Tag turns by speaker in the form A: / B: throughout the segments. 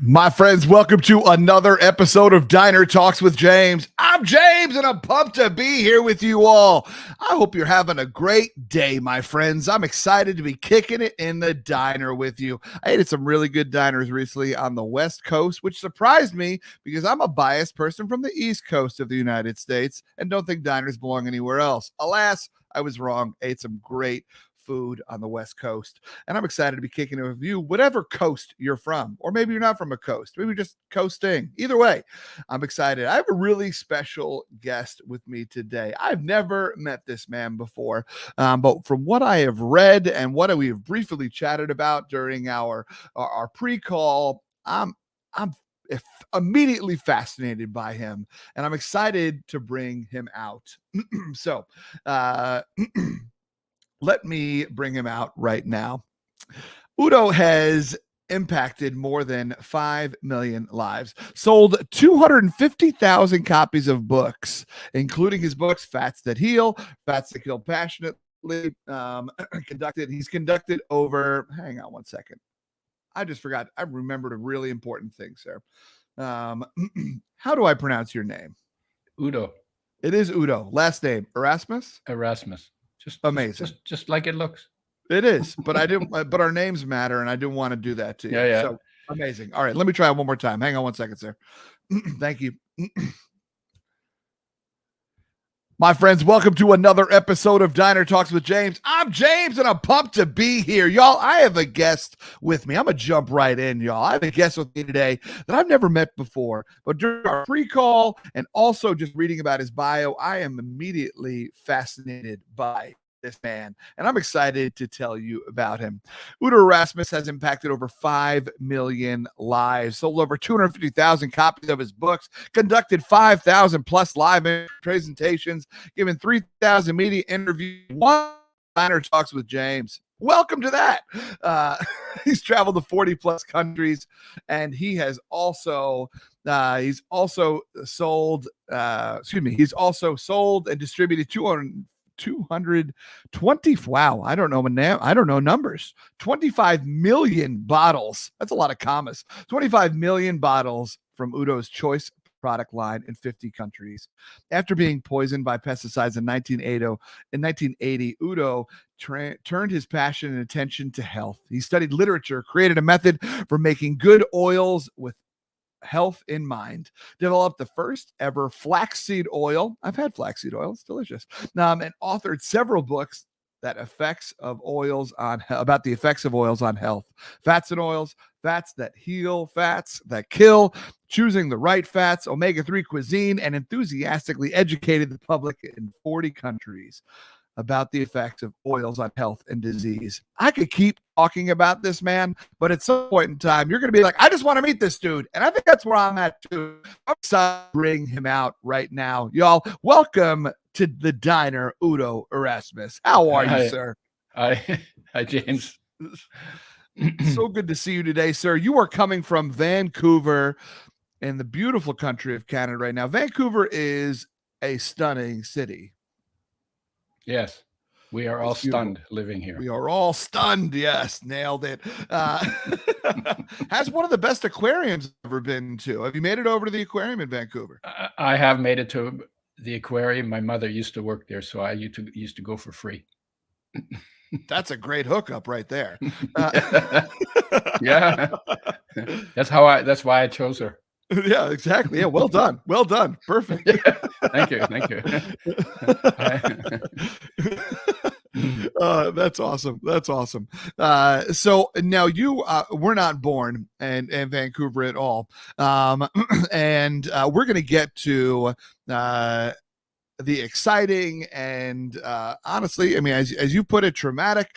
A: My friends, welcome to another episode of Diner Talks with James. I'm James, and I'm pumped to be here with you all. I hope you're having a great day, my friends. I'm excited to be kicking it in the diner with you. I ate at some really good diners recently on the West Coast, which surprised me because I'm a biased person from the East Coast of the United States and don't think diners belong anywhere else. Alas, I was wrong. I ate some great food on the West Coast. And I'm excited to be kicking it with you, whatever coast you're from, or maybe you're not from a coast, maybe you're just coasting. Either way, I'm excited. I have a really special guest with me today. I've never met this man before, but from what I have read and what we have briefly chatted about during our pre-call, I'm immediately fascinated by him, and I'm excited to bring him out. So, let me bring him out right now. Udo has impacted more than 5 million lives, sold 250,000 copies of books, including his books, Fats That Heal, Fats That Kill Passionately, he's conducted over, hang on one second. I just forgot. I remembered a really important thing, sir. How do I pronounce your name?
B: Udo.
A: It is Udo. Last name, Erasmus?
B: Erasmus.
A: Amazing.
B: Just like it looks.
A: It is, but I didn't. But our names matter, and I didn't want to do that to you.
B: Yeah.
A: So amazing. All right, let me try it one more time. Hang on one second, sir. Thank you. My friends, welcome to another episode of Diner Talks with James. I'm James, and I'm pumped to be here. Y'all, I have a guest with me. I'm going to jump right in, y'all. I have a guest with me today that I've never met before. But during our pre-call and also just reading about his bio, I am immediately fascinated by this man, and I'm excited to tell you about him. Udo Erasmus has impacted over 5 million lives, sold over 250,000 copies of his books, conducted 5,000 plus live presentations, given 3,000 media interviews, one Diner Talks with James. Welcome to that. He's traveled to 40 plus countries, and he has also he's also sold and distributed 220, wow, I don't know numbers, 25 million bottles. That's a lot of commas. 25 million bottles from Udo's choice product line in 50 countries. After being poisoned by pesticides in 1980, Udo turned his passion and attention to health. He studied literature, created a method for making good oils with health in mind, developed the first ever flaxseed oil. I've had flaxseed oil. It's delicious. And authored several books about the effects of oils on health. Fats and oils, fats that heal, fats that kill, choosing the right fats, omega-3 cuisine, and enthusiastically educated the public in 40 countries about the effects of oils on health and disease. I could keep talking about this man, but at some point in time, you're going to be like, I just want to meet this dude. And I think that's where I'm at too. I'm excited to bring him out right now. Y'all, welcome to the diner, Udo Erasmus. How are you, sir?
B: Hi, James.
A: So good to see you today, sir. You are coming from Vancouver in the beautiful country of Canada right now. Vancouver is a stunning city.
B: Yes, we are all stunned living here.
A: We are all stunned. Yes, nailed it. Has one of the best aquariums I've ever been to. Have you made it over to the aquarium in Vancouver?
B: I have made it to the aquarium. My mother used to work there, so I used to go for free.
A: That's a great hookup right there.
B: Yeah, that's why I chose her.
A: Yeah, exactly. Yeah, well done. Well done. Perfect.
B: Yeah. Thank you.
A: That's awesome. That's awesome. So now you were not born in Vancouver at all. And we're going to get to the exciting and honestly, I mean, as you put it, traumatic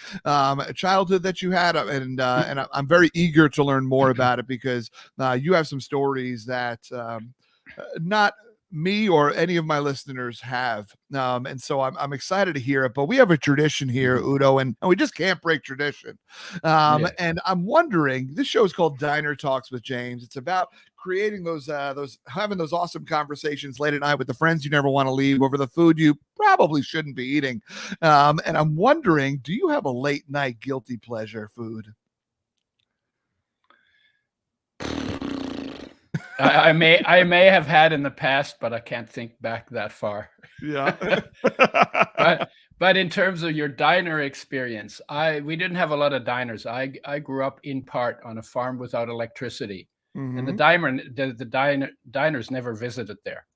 A: childhood that you had, and I'm very eager to learn more about it because you have some stories that not me or any of my listeners have, and so I'm excited to hear it. But we have a tradition here, Udo, and we just can't break tradition. And I'm wondering, this show is called Diner Talks with James. It's about creating those having those awesome conversations late at night with the friends you never want to leave over the food you probably shouldn't be eating. And I'm wondering, do you have a late night guilty pleasure food?
B: I may have had in the past, but I can't think back that far.
A: Yeah.
B: But in terms of your diner experience, we didn't have a lot of diners. I grew up in part on a farm without electricity, and
A: Hmm.
B: diners never visited there.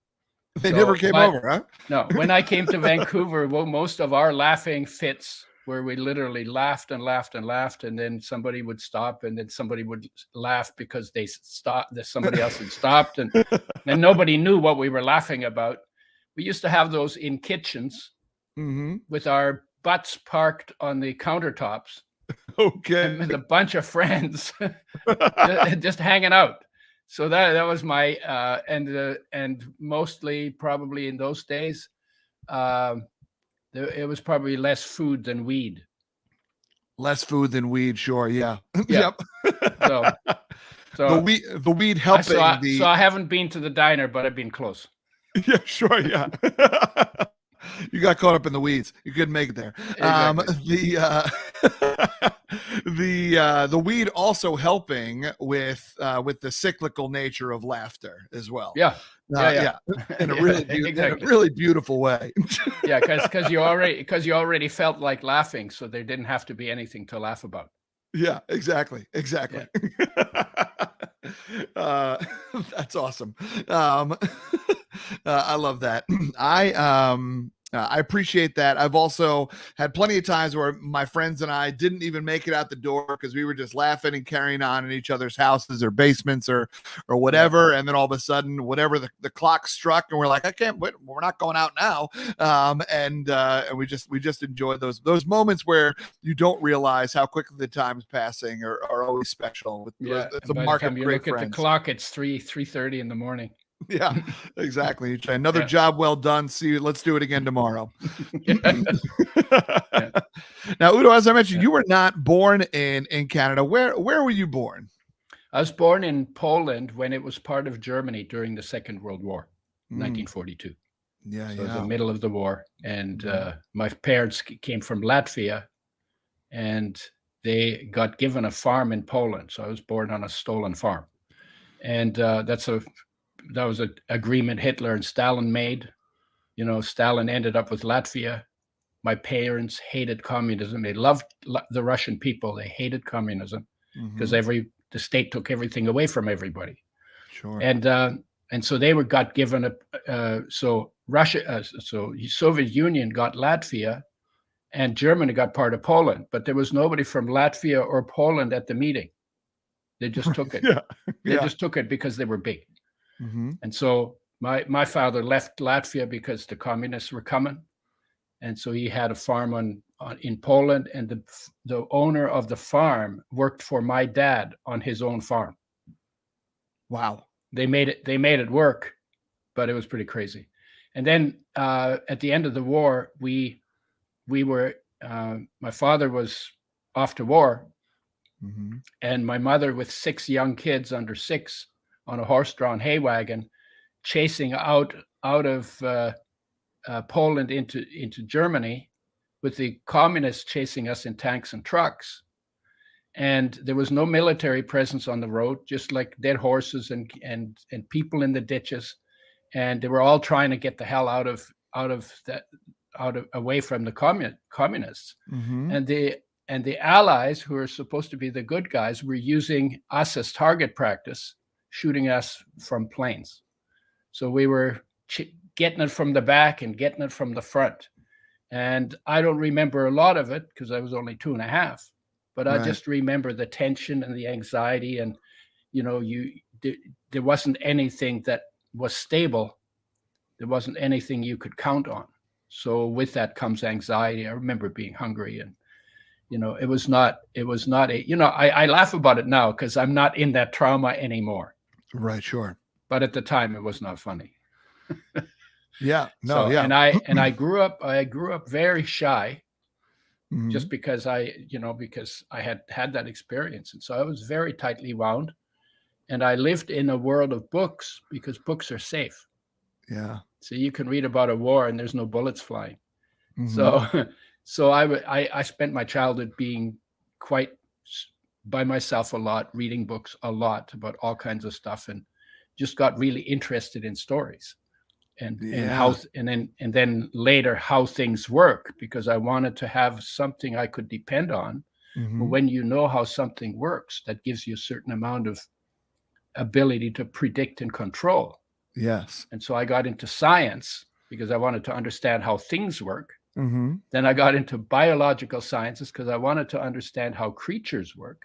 A: They never came over, huh?
B: No, when I came to Vancouver, well, most of our laughing fits where we literally laughed and laughed and laughed, and then somebody would stop, and then somebody would laugh because they stopped, that somebody else had stopped, and nobody knew what we were laughing about. We used to have those in kitchens with our butts parked on the countertops,
A: Okay.
B: and with a bunch of friends just hanging out. So that was my and mostly probably in those days, it was probably less food than weed.
A: Less food than weed, sure. Yeah.
B: Yeah.
A: Yep.
B: So
A: The weed helping
B: so I haven't been to the diner, but I've been close.
A: Yeah, sure. Yeah. You got caught up in the weeds. You couldn't make it there.
B: Exactly.
A: The weed also helping with the cyclical nature of laughter as well.
B: Yeah.
A: Yeah. In a really
B: exactly.
A: in a really beautiful way.
B: Yeah, because you already felt like laughing, so there didn't have to be anything to laugh about.
A: Yeah, exactly. Yeah. That's awesome. I love that. I appreciate that. I've also had plenty of times where my friends and I didn't even make it out the door because we were just laughing and carrying on in each other's houses or basements or whatever. Yeah. And then all of a sudden, whatever the clock struck, and we're like, I can't wait. We're not going out now. And we just enjoy those moments where you don't realize how quickly the time's passing are always special.
B: It's a mark of great friends. By the time you look at the clock, it's 3:30 in the morning.
A: Yeah, exactly. Another job well done. See, let's do it again tomorrow. Now, Udo, as I mentioned, you were not born in Canada. Where were you born?
B: I was born in Poland when it was part of Germany during the Second World War, 1942.
A: Yeah,
B: so the middle of the war. And my parents came from Latvia, and they got given a farm in Poland. So I was born on a stolen farm. And that was an agreement Hitler and Stalin made. You know, Stalin ended up with Latvia. My parents hated communism. They loved the Russian people. They hated communism because the state took everything away from everybody.
A: Sure.
B: And so they got given so the Soviet Union got Latvia, and Germany got part of Poland. But there was nobody from Latvia or Poland at the meeting. They just took it. They just took it because they were big. And so my father left Latvia because the communists were coming, and so he had a farm in Poland, and the owner of the farm worked for my dad on his own farm.
A: Wow.
B: They made it work, but it was pretty crazy. And then at the end of the war, we were my father was off to war, and my mother with 6 young kids under 6 on a horse-drawn hay wagon, chasing out of Poland into Germany, with the communists chasing us in tanks and trucks. And there was no military presence on the road, just like dead horses and people in the ditches. And they were all trying to get the hell away from the communists. And the Allies, who are supposed to be the good guys, were using us as target practice, shooting us from planes. So we were getting it from the back and getting it from the front. And I don't remember a lot of it because I was only 2.5, but I just remember the tension and the anxiety. And, you know, there wasn't anything that was stable. There wasn't anything you could count on. So with that comes anxiety. I remember being hungry, and, you know, it was not a, you know, I laugh about it now because I'm not in that trauma anymore.
A: Right. Sure.
B: But at the time it was not funny.
A: Yeah. No.
B: So,
A: yeah.
B: And I grew up very shy, just because because I had that experience. And so I was very tightly wound, and I lived in a world of books because books are safe.
A: Yeah.
B: So you can read about a war and there's no bullets flying. So I spent my childhood being quite by myself a lot, reading books a lot about all kinds of stuff, and just got really interested in stories and
A: Yeah.
B: how and then later how things work, because I wanted to have something I could depend on. But when you know how something works, that gives you a certain amount of ability to predict and control.
A: Yes.
B: And so I got into science because I wanted to understand how things work.
A: Mm-hmm.
B: Then I got into biological sciences because I wanted to understand how creatures work.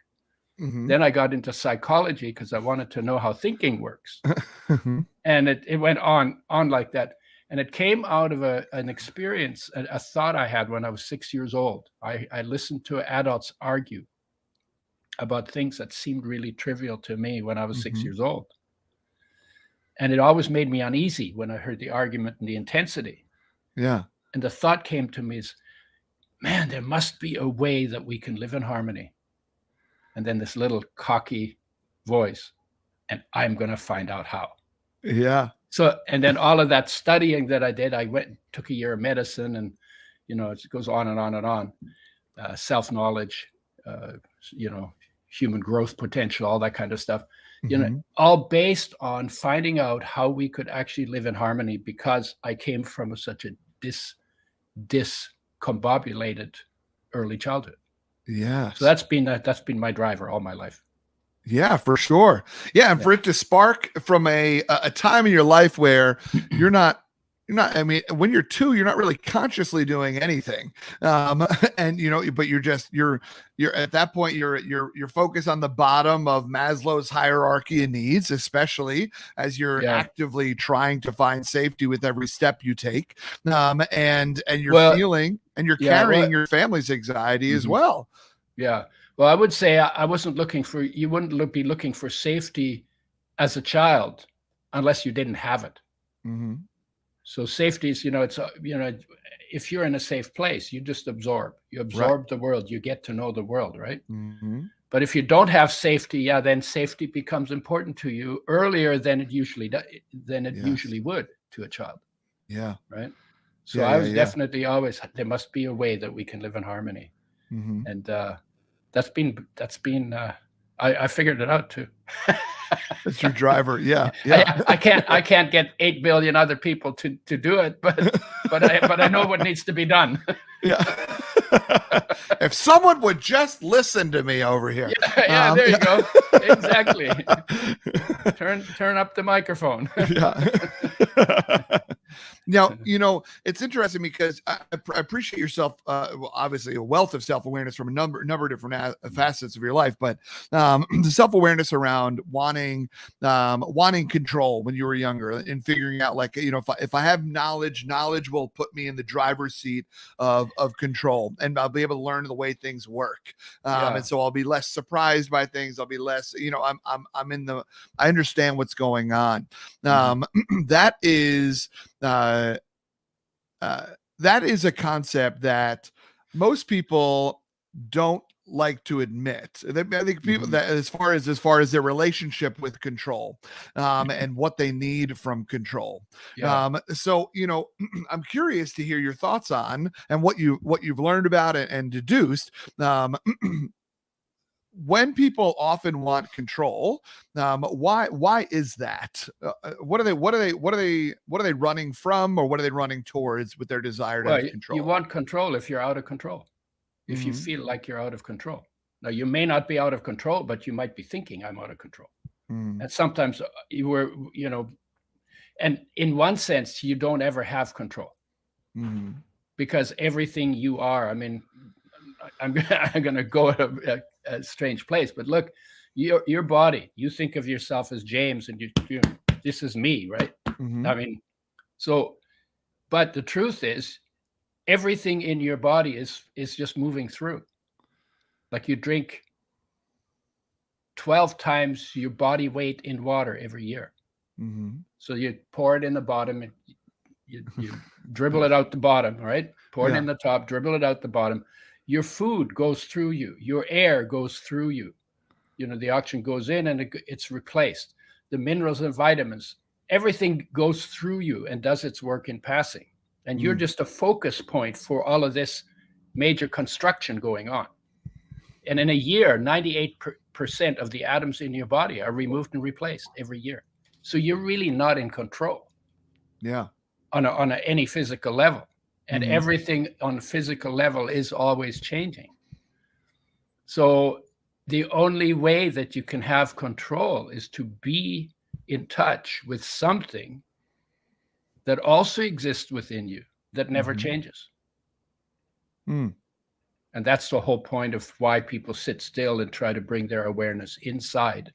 A: Mm-hmm.
B: Then I got into psychology because I wanted to know how thinking works.
A: Mm-hmm.
B: And it went on like that. And it came out of an experience, a thought I had when I was 6 years old. I listened to adults argue about things that seemed really trivial to me when I was 6 years old. And it always made me uneasy when I heard the argument and the intensity.
A: Yeah.
B: And the thought came to me is, man, there must be a way that we can live in harmony. And then this little cocky voice, and I'm going to find out how.
A: Yeah.
B: So, and then all of that studying that I did, I went, took a year of medicine, and, it goes on and on and on. Self-knowledge, human growth potential, all that kind of stuff, all based on finding out how we could actually live in harmony, because I came from such a discombobulated early childhood.
A: Yeah.
B: So that's been my driver all my life.
A: Yeah, for sure. Yeah, and for it to spark from a time in your life where you're not, I mean, when you're 2, you're not really consciously doing anything. And but you're at that point, you're focused on the bottom of Maslow's hierarchy of needs, especially as you're actively trying to find safety with every step you take. And you're feeling and you're carrying your family's anxiety as well.
B: Yeah. Well, I would say I wasn't looking for, you wouldn't be looking for safety as a child unless you didn't have it.
A: Mm-hmm.
B: So safety is, it's, if you're in a safe place, you just absorb. You absorb the world. You get to know the world, right?
A: Mm-hmm.
B: But if you don't have safety, then safety becomes important to you earlier than it usually usually would to a child.
A: Yeah.
B: Right. So I was definitely always, there must be a way that we can live in harmony.
A: Mm-hmm.
B: And that's been I figured it out too.
A: That's your driver. Yeah.
B: I can't get 8 billion other people to do it, but I know what needs to be done.
A: Yeah. If someone would just listen to me over here.
B: Yeah, there you go. Exactly. Turn up the microphone.
A: Yeah. Now, it's interesting because I appreciate yourself, obviously a wealth of self-awareness from a number of different facets of your life, but the self-awareness around wanting control when you were younger and figuring out, like, if I have knowledge will put me in the driver's seat of control, and I'll be able to learn the way things work. And so I'll be less surprised by things. I'll be less, I understand what's going on. That is a concept that most people don't like to admit. I think people that as far as their relationship with control, and what they need from control. So I'm curious to hear your thoughts on and what you've learned about it and deduced. When people often want control, why is that? What are they running from, or what are they running towards with their desire to have control?
B: You want control if you're out of control. If you feel like you're out of control. Now, you may not be out of control, but you might be thinking I'm out of control. And sometimes you were, and in one sense, you don't ever have control, because everything you are, I mean, I'm going to go at a strange place, but look, your body, you think of yourself as James, and you this is me, right? I mean, but the truth is, everything in your body is just moving through. Like, you drink 12 times your body weight in water every year. So you pour it in the bottom, and you dribble it out the bottom, right? Pour it in the top, dribble it out the bottom. Your food goes through you. Your air goes through you. The oxygen goes in and it's replaced. The minerals and vitamins, everything goes through you and does its work in passing. And you're just a focus point for all of this major construction going on. And in a year, 98% of the atoms in your body are removed and replaced every year. So you're really not in control.
A: Yeah.
B: On any physical level, and
A: Mhm.
B: everything on a physical level is always changing. So the only way that you can have control is to be in touch with something that also exists within you that never
A: Mhm.
B: changes.
A: Mm.
B: And that's the whole point of why people sit still and try to bring their awareness inside,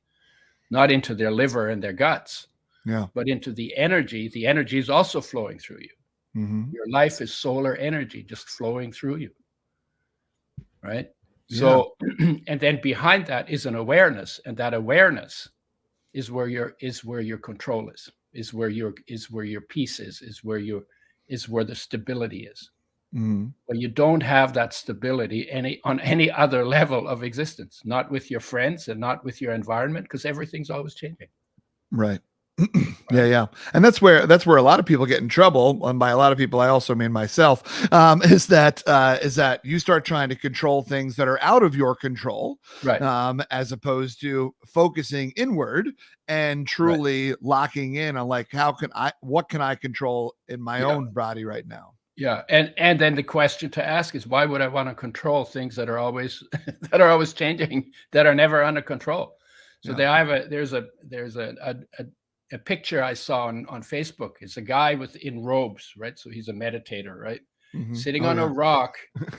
B: not into their liver and their guts,
A: Yeah.
B: but into the energy. The energy is also flowing through you.
A: Mhm.
B: Your life is solar energy just flowing through you, right?
A: Yeah.
B: So, and then behind that is an awareness, and that awareness is where your control is where your peace is where the stability is.
A: Mhm.
B: But you don't have that stability on any other level of existence, not with your friends and not with your environment, because everything's always changing.
A: Right. Yeah,
B: Right.
A: yeah. And that's where a lot of people get in trouble. And by a lot of people, I also mean myself, is that you start trying to control things that are out of your control,
B: Right.
A: as opposed to focusing inward and
B: Right.
A: truly locking in on like, what can I control in my
B: Yeah.
A: own body right now?
B: Yeah. And then the question to ask is, why would I want to control things that are always that are always changing, that are never under control? So
A: Yeah.
B: there's a picture I saw on Facebook. It's a guy in robes, right? So he's a meditator, right?
A: Mhm.
B: Sitting
A: Oh
B: on a
A: yeah.
B: rock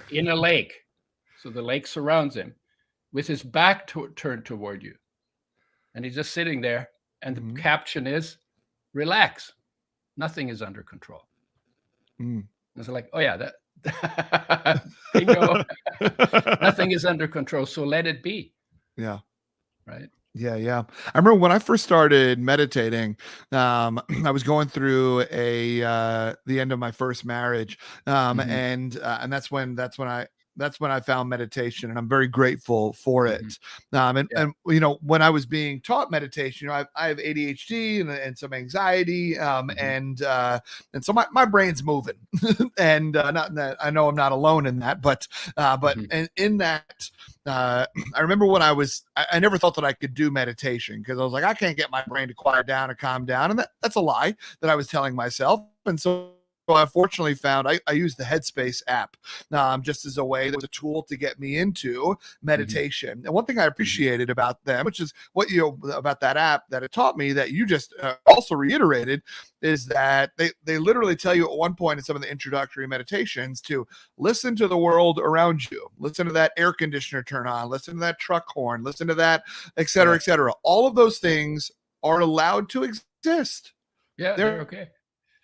B: in a lake. So the lake surrounds him with his back turned toward you. And he's just sitting there. And the
A: Mhm.
B: caption is, relax. Nothing is under control.
A: Mm.
B: It's like, oh yeah, that bingo. Nothing is under control, so let it be,
A: Yeah.
B: right?
A: Yeah, yeah. I remember when I first started meditating, I was going through the end of my first marriage,
B: Mhm,
A: and that's when I found meditation, and I'm very grateful for
B: mhm.
A: it. And
B: Yeah,
A: and when I was being taught meditation, I have ADHD and some anxiety,
B: mhm,
A: and so my brain's moving, and not that I know I'm not alone in that, but
B: mhm.
A: in that. I remember when I never thought that I could do meditation because I was like, I can't get my brain to quiet down or calm down. And that's a lie that I was telling myself. And so I fortunately found I used the Headspace app, just as a way that was a tool to get me into
B: Mhm,
A: meditation. And one thing I
B: mhm.
A: appreciated about them, which is about that app that it taught me that you just also reiterated, is that they literally tell you at one point in some of the introductory meditations to listen to the world around you, listen to that air conditioner turn on, listen to that truck horn, listen to that, et cetera,
B: Yeah,
A: et cetera. All of those things are allowed to exist.
B: yeah, they're
A: they're
B: okay.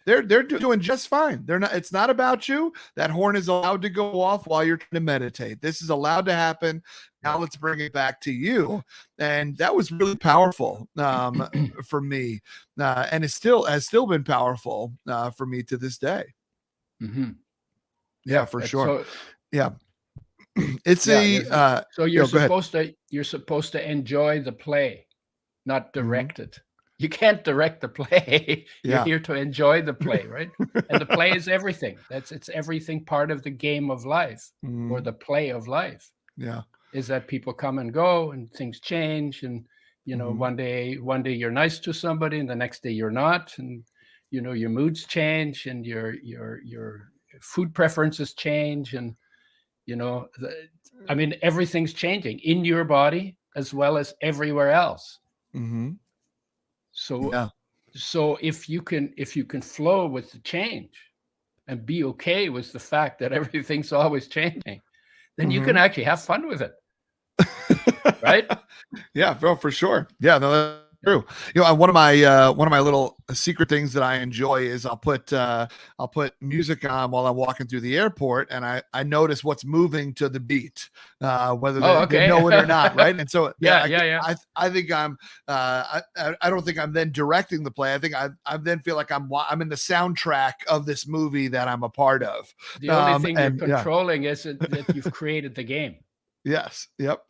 A: they're doing just fine. They're not. It's not about you. That horn is allowed to go off while you're trying to meditate. This is allowed to happen. Now
B: Yeah.
A: let's bring it back to you. And that was really powerful, for me, and it still has been powerful, for me to this day.
B: Mhm.
A: Yeah,
B: Yeah,
A: for
B: it's
A: sure. Yeah, it's
B: yeah,
A: a
B: so
A: go ahead.
B: you're supposed to enjoy the play, not
A: Mhm.
B: direct it. You can't direct the play. You're
A: Yeah.
B: here to enjoy the play, right? And the play is everything. It's everything part of the game of life or
A: Mhm.
B: the play of life.
A: Yeah.
B: Is that people come and go and things change, and
A: Mhm.
B: one day you're nice to somebody and the next day you're not, and your moods change and your food preferences change, and I mean, everything's changing in your body as well as everywhere else.
A: Mhm.
B: So
A: Yeah.
B: if you can flow with the change and be okay with the fact that everything's always changing, then you can
A: Mhm.
B: actually have fun with it, right?
A: Yeah, for sure. Yeah, no, that's
B: Yeah.
A: true. One of my little secret things that I enjoy is I'll put music on while I'm walking through the airport, and I notice what's moving to the beat, whether
B: Oh,
A: they
B: okay.
A: know it or not, right? And so
B: Yeah, yeah, yeah.
A: I think I don't think I'm then directing the play. I think I then feel like I'm in the soundtrack of this movie that I'm a part of.
B: The only thing you're
A: And yeah,
B: controlling is that you've created the game,
A: yes, yep,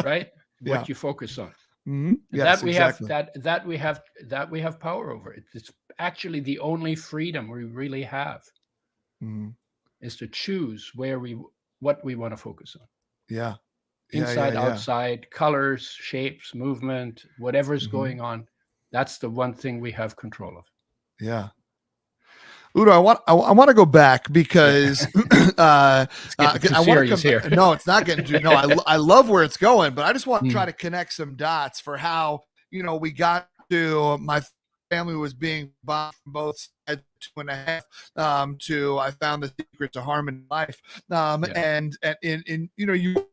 B: right?
A: yeah,
B: What you focus on. And
A: yes, exactly.
B: that we have power over. It's actually the only freedom we really have
A: Mhm.
B: is to choose what we want to focus on.
A: Yeah, yeah, yeah,
B: Inside,
A: yeah.
B: outside, colors, shapes, movement, whatever's
A: Mhm.
B: going on. That's the one thing we have control of.
A: Yeah. Udo, I want to go back because
B: It's getting too
A: I want to
B: serious
A: come
B: here.
A: back. No, it's not getting too. No, I love where it's going, but I just want to try to connect some dots for how we got to my family was being bombed from both sides, 2.5 to I found the secret to harmony in life, and in you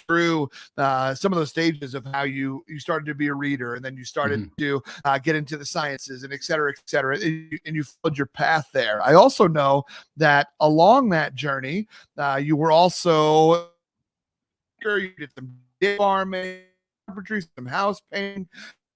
A: through some of those stages of how you started to be a reader, and then you started to get into the sciences, and et cetera, and you followed your path there. I also know that along that journey, you were also you did some farming, carpentry, some house painting,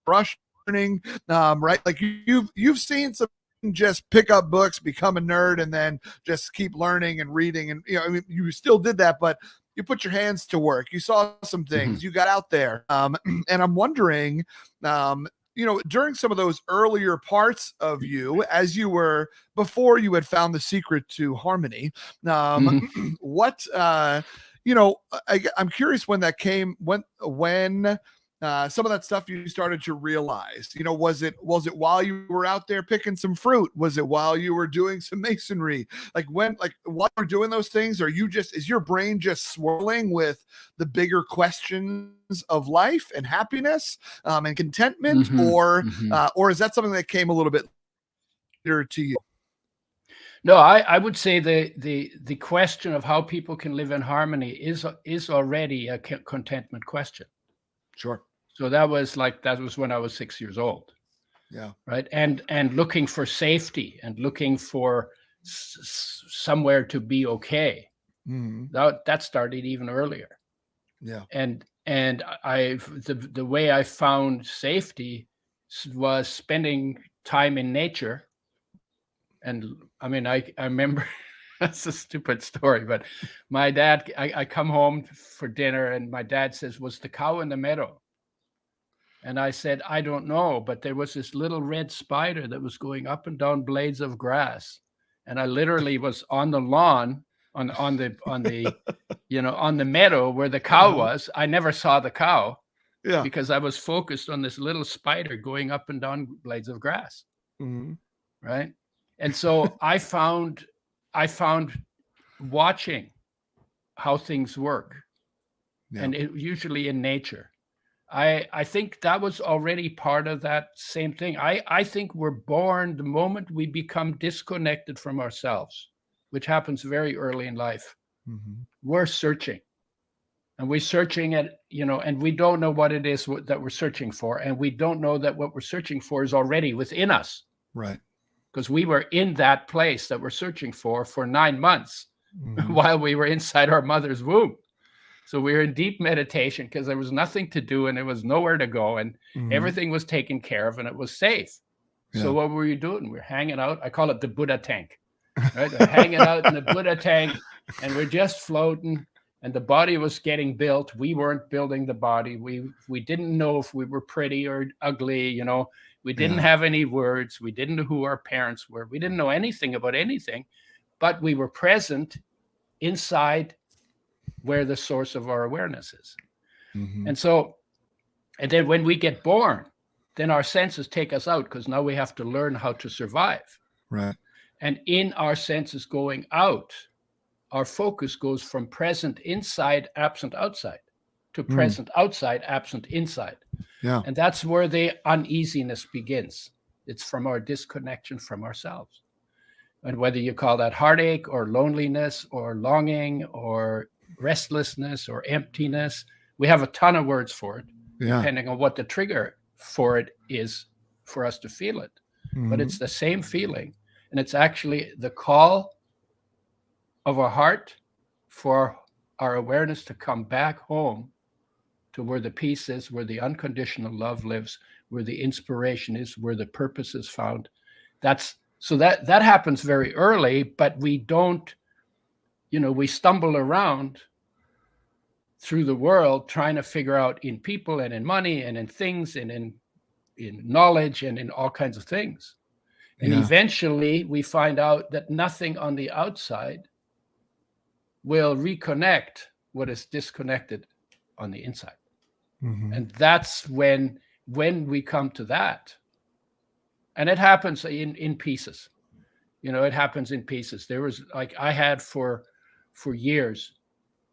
A: brush learning, right? Like you've seen some just pick up books, become a nerd, and then just keep learning and reading, and I mean, you still did that, but you put your hands to work. You saw some things. You got out there, and I'm wondering, during some of those earlier parts of you, as you were before you had found the secret to harmony, what I'm curious when that came. When some of that stuff you started to realize, was it while you were out there picking some fruit? Was it while you were doing some masonry? While you're doing those things, is your brain just swirling with the bigger questions of life and happiness, and contentment, or is that something that came a little bit later to you?
B: No, I would say the question of how people can live in harmony is already a contentment question.
A: Sure.
B: So that was when I was 6 years old.
A: Yeah.
B: Right. And looking for safety and looking for somewhere to be okay. That started even earlier.
A: Yeah.
B: And the way I found safety was spending time in nature. And I mean, I remember that's a stupid story, but my dad, I come home for dinner and my dad says, "Was the cow in the meadow?" And I said, "I don't know, but there was this little red spider that was going up and down blades of grass." And I literally was on the lawn, on the on the meadow where the cow was. I never saw the cow because I was focused on this little spider going up and down blades of grass. Right. And so I found watching how things work, and usually in nature. I think that was already part of that same thing. I think we're born the moment we become disconnected from ourselves, which happens very early in life. We're searching, and we're searching and we don't know what it is that we're searching for, and we don't know that what we're searching for is already within us.
A: Right.
B: Because we were in that place that we're searching for 9 months while we were inside our mother's womb. So we were in deep meditation because there was nothing to do and there was nowhere to go, and everything was taken care of and it was safe. So what were you doing? We're hanging out. I call it the Buddha tank, right? We're hanging out in the Buddha tank, and we're just floating, and the body was getting built. We weren't building the body. We didn't know if we were pretty or ugly, We didn't have any words. We didn't know who our parents were. We didn't know anything about anything, but we were present inside where the source of our awareness is. And then when we get born, then our senses take us out because now we have to learn how to survive.
A: Right.
B: And in our senses going out, our focus goes from present inside, absent outside, to present outside, absent inside.
A: Yeah.
B: And that's where the uneasiness begins. It's from our disconnection from ourselves. And whether you call that heartache or loneliness or longing or restlessness or emptiness, we have a ton of words for it, depending on what the trigger for it is for us to feel it. But it's the same feeling. And it's actually the call of our heart for our awareness to come back home to where the peace is, where the unconditional love lives, where the inspiration is, where the purpose is found. So that happens very early, but we don't, we stumble around through the world trying to figure out in people and in money and in things and in knowledge and in all kinds of things. And eventually we find out that nothing on the outside will reconnect what is disconnected on the inside. And that's when we come to that, And it happens in pieces. It happens in pieces. There was I had for years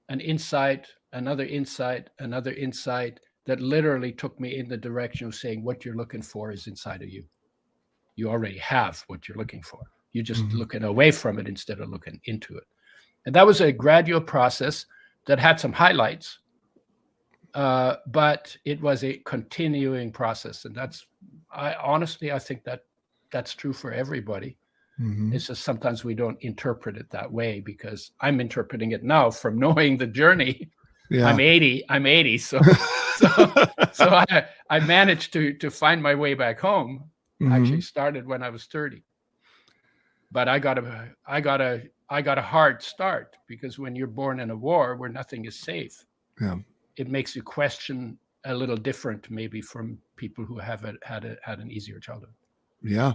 B: an insight, another insight, another insight that literally took me in the direction of saying what you're looking for is inside of you. You already have what you're looking for. You're just looking away from it instead of looking into it. And that was a gradual process that had some highlights, but it was a continuing process. And I think that's true for everybody. It's just sometimes we don't interpret it that way, because I'm interpreting it now from knowing the journey. Yeah. I'm 80. So I managed to find my way back home. Actually started when I was 30. But I got a hard start, because when you're born in a war where nothing is safe, it makes you question a little different, maybe from people who have had an easier childhood.
A: Yeah.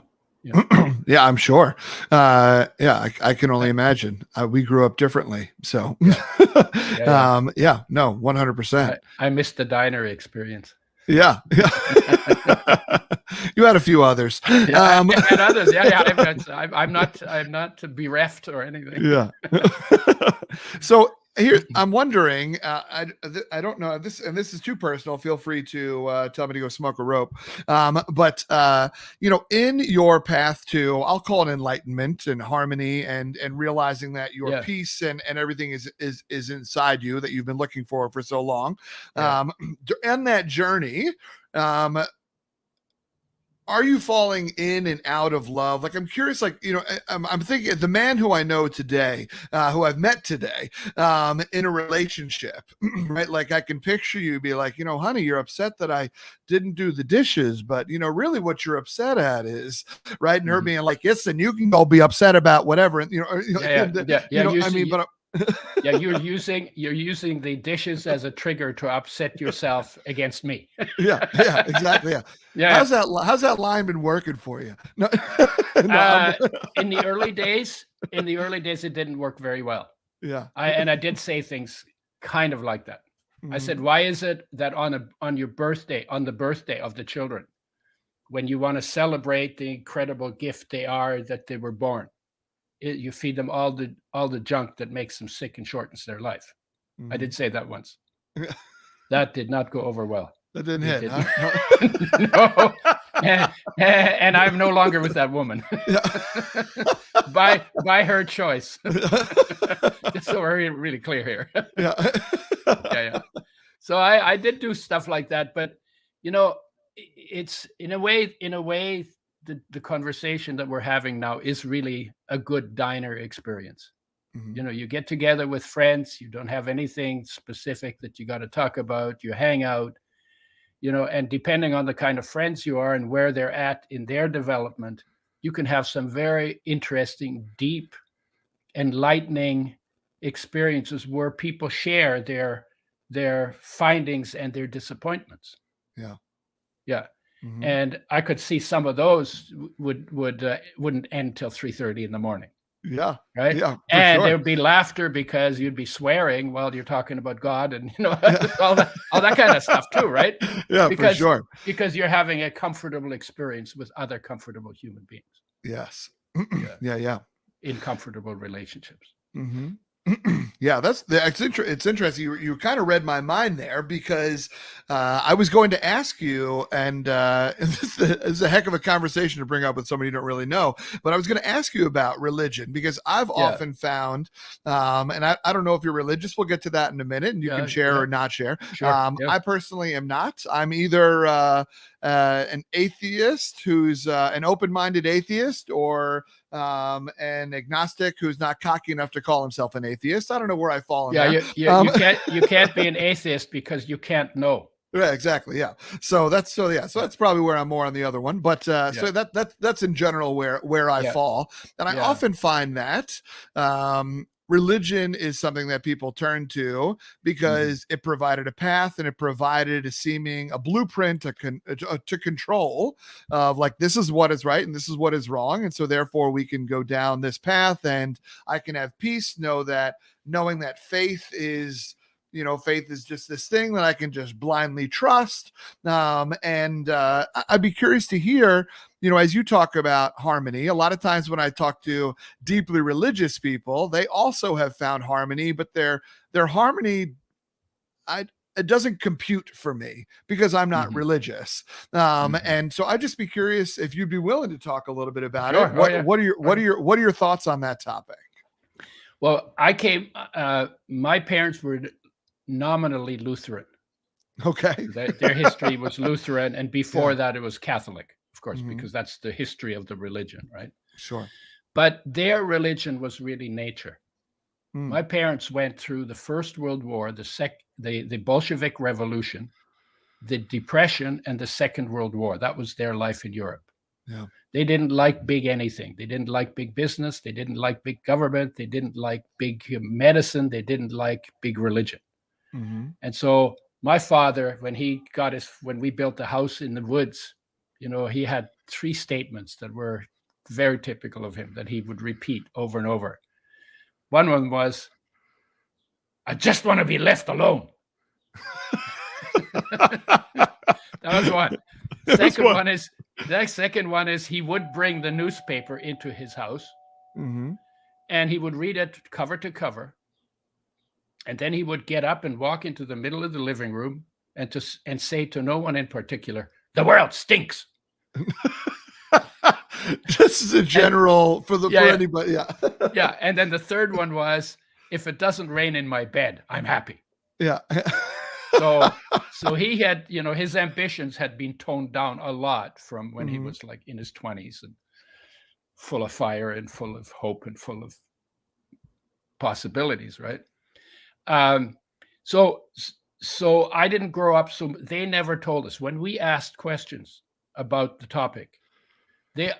A: Yeah, I'm sure. I can only imagine. We grew up differently. So, no, 100%.
B: I missed the diner experience.
A: Yeah. You had a few others.
B: I had others. I'm not bereft or anything.
A: Yeah. So here, I'm wondering, I don't know this, and this is too personal. Feel free to tell me to go smoke a rope. But in your path to, I'll call it enlightenment and harmony, and realizing that your peace and everything is inside you, that you've been looking for so long. And that journey, are you falling in and out of love? Like, I'm curious, I'm thinking the man who I know today, who I've met today, in a relationship, right? Like, I can picture you be like, honey, you're upset that I didn't do the dishes, but really what you're upset at is, right? And her being like, yes, and you can go be upset about whatever. And,
B: you're using the dishes as a trigger to upset yourself against me.
A: Exactly. How's that line been working for you? No,
B: in the early days, it didn't work very well. I did say things kind of like that. I said, why is it that on your birthday, on the birthday of the children, when you want to celebrate the incredible gift they are that they were born, you feed them all the junk that makes them sick and shortens their life? I did say that once. That did not go over well.
A: That didn't hit.
B: No. And I'm no longer with that woman. by her choice. Just so we're really clear here. Yeah. So I did do stuff like that, but it's in a way the conversation that we're having now is really a good diner experience. You get together with friends, you don't have anything specific that you got to talk about, you hang out, and depending on the kind of friends you are and where they're at in their development, you can have some very interesting, deep, enlightening experiences where people share their findings and their disappointments. Yeah. And I could see some of those wouldn't end till 3:30 in the morning.
A: Yeah.
B: Right.
A: Yeah.
B: And there would be laughter because you'd be swearing while you're talking about God and all that kind of stuff too, right?
A: Yeah, for sure.
B: Because you're having a comfortable experience with other comfortable human beings.
A: Yes. Yeah.
B: In comfortable relationships.
A: Yeah, it's interesting. You kind of read my mind there, because I was going to ask you, and this is a heck of a conversation to bring up with somebody you don't really know, but I was going to ask you about religion, because I've often found, and I don't know if you're religious, we'll get to that in a minute, and you can share or not share.
B: Sure.
A: I personally am not. I'm either an atheist who's an open-minded atheist, or an agnostic who's not cocky enough to call himself an atheist. I don't know where I fall in there.
B: You can't be an atheist because you can't know.
A: Yeah, exactly. Yeah. So that's probably where I'm more on the other one. But so that's in general where I fall. And I often find that religion is something that people turn to because it provided a path, and it provided a blueprint to control of, like, this is what is right and this is what is wrong. And so therefore we can go down this path, and I can have peace, knowing that faith is faith is just this thing that I can just blindly trust. And I'd be curious to hear, as you talk about harmony, a lot of times when I talk to deeply religious people, they also have found harmony, but their harmony, it doesn't compute for me because I'm not religious. And so I'd just be curious if you'd be willing to talk a little bit about it. What are your thoughts on that topic?
B: Well, my parents were nominally Lutheran.
A: Okay.
B: Their history was Lutheran, and before that it was Catholic, of course, because that's the history of the religion, right?
A: Sure.
B: But their religion was really nature. My parents went through the First World War, the Bolshevik Revolution, the Depression, and the Second World War. That was their life in Europe.
A: Yeah.
B: They didn't like big anything. They didn't like big business. They didn't like big government. They didn't like big medicine. They didn't like big religion. And so my father, when we built the house in the woods, he had 3 statements that were very typical of him that he would repeat over and over. One of them was, "I just want to be left alone." That was one. The second one is he would bring the newspaper into his house, and he would read it cover to cover. And then he would get up and walk into the middle of the living room and say to no one in particular, "The world stinks."
A: Just as a general for anybody. Yeah.
B: Yeah. And then the third one was, "If it doesn't rain in my bed, I'm happy."
A: Yeah.
B: So he had, his ambitions had been toned down a lot from when he was like in his 20s and full of fire and full of hope and full of possibilities, right? So I didn't grow up. So they never told us when we asked questions about the topic.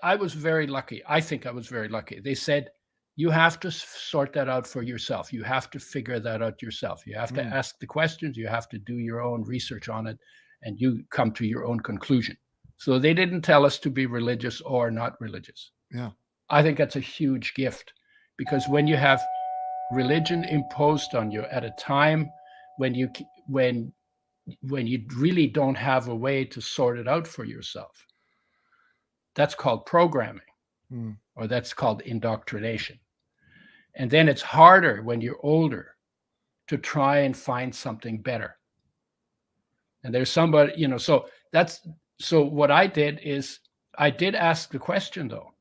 B: I was very lucky. I think I was very lucky. They said, "You have to sort that out for yourself. You have to figure that out yourself. You have to ask the questions. You have to do your own research on it, and you come to your own conclusion." So they didn't tell us to be religious or not religious.
A: Yeah.
B: I think that's a huge gift, because when you have religion imposed on you at a time when you really don't have a way to sort it out for yourself, that's called programming, or that's called indoctrination. And then it's harder when you're older to try and find something better. And there's somebody, so what I did is I did ask the question though,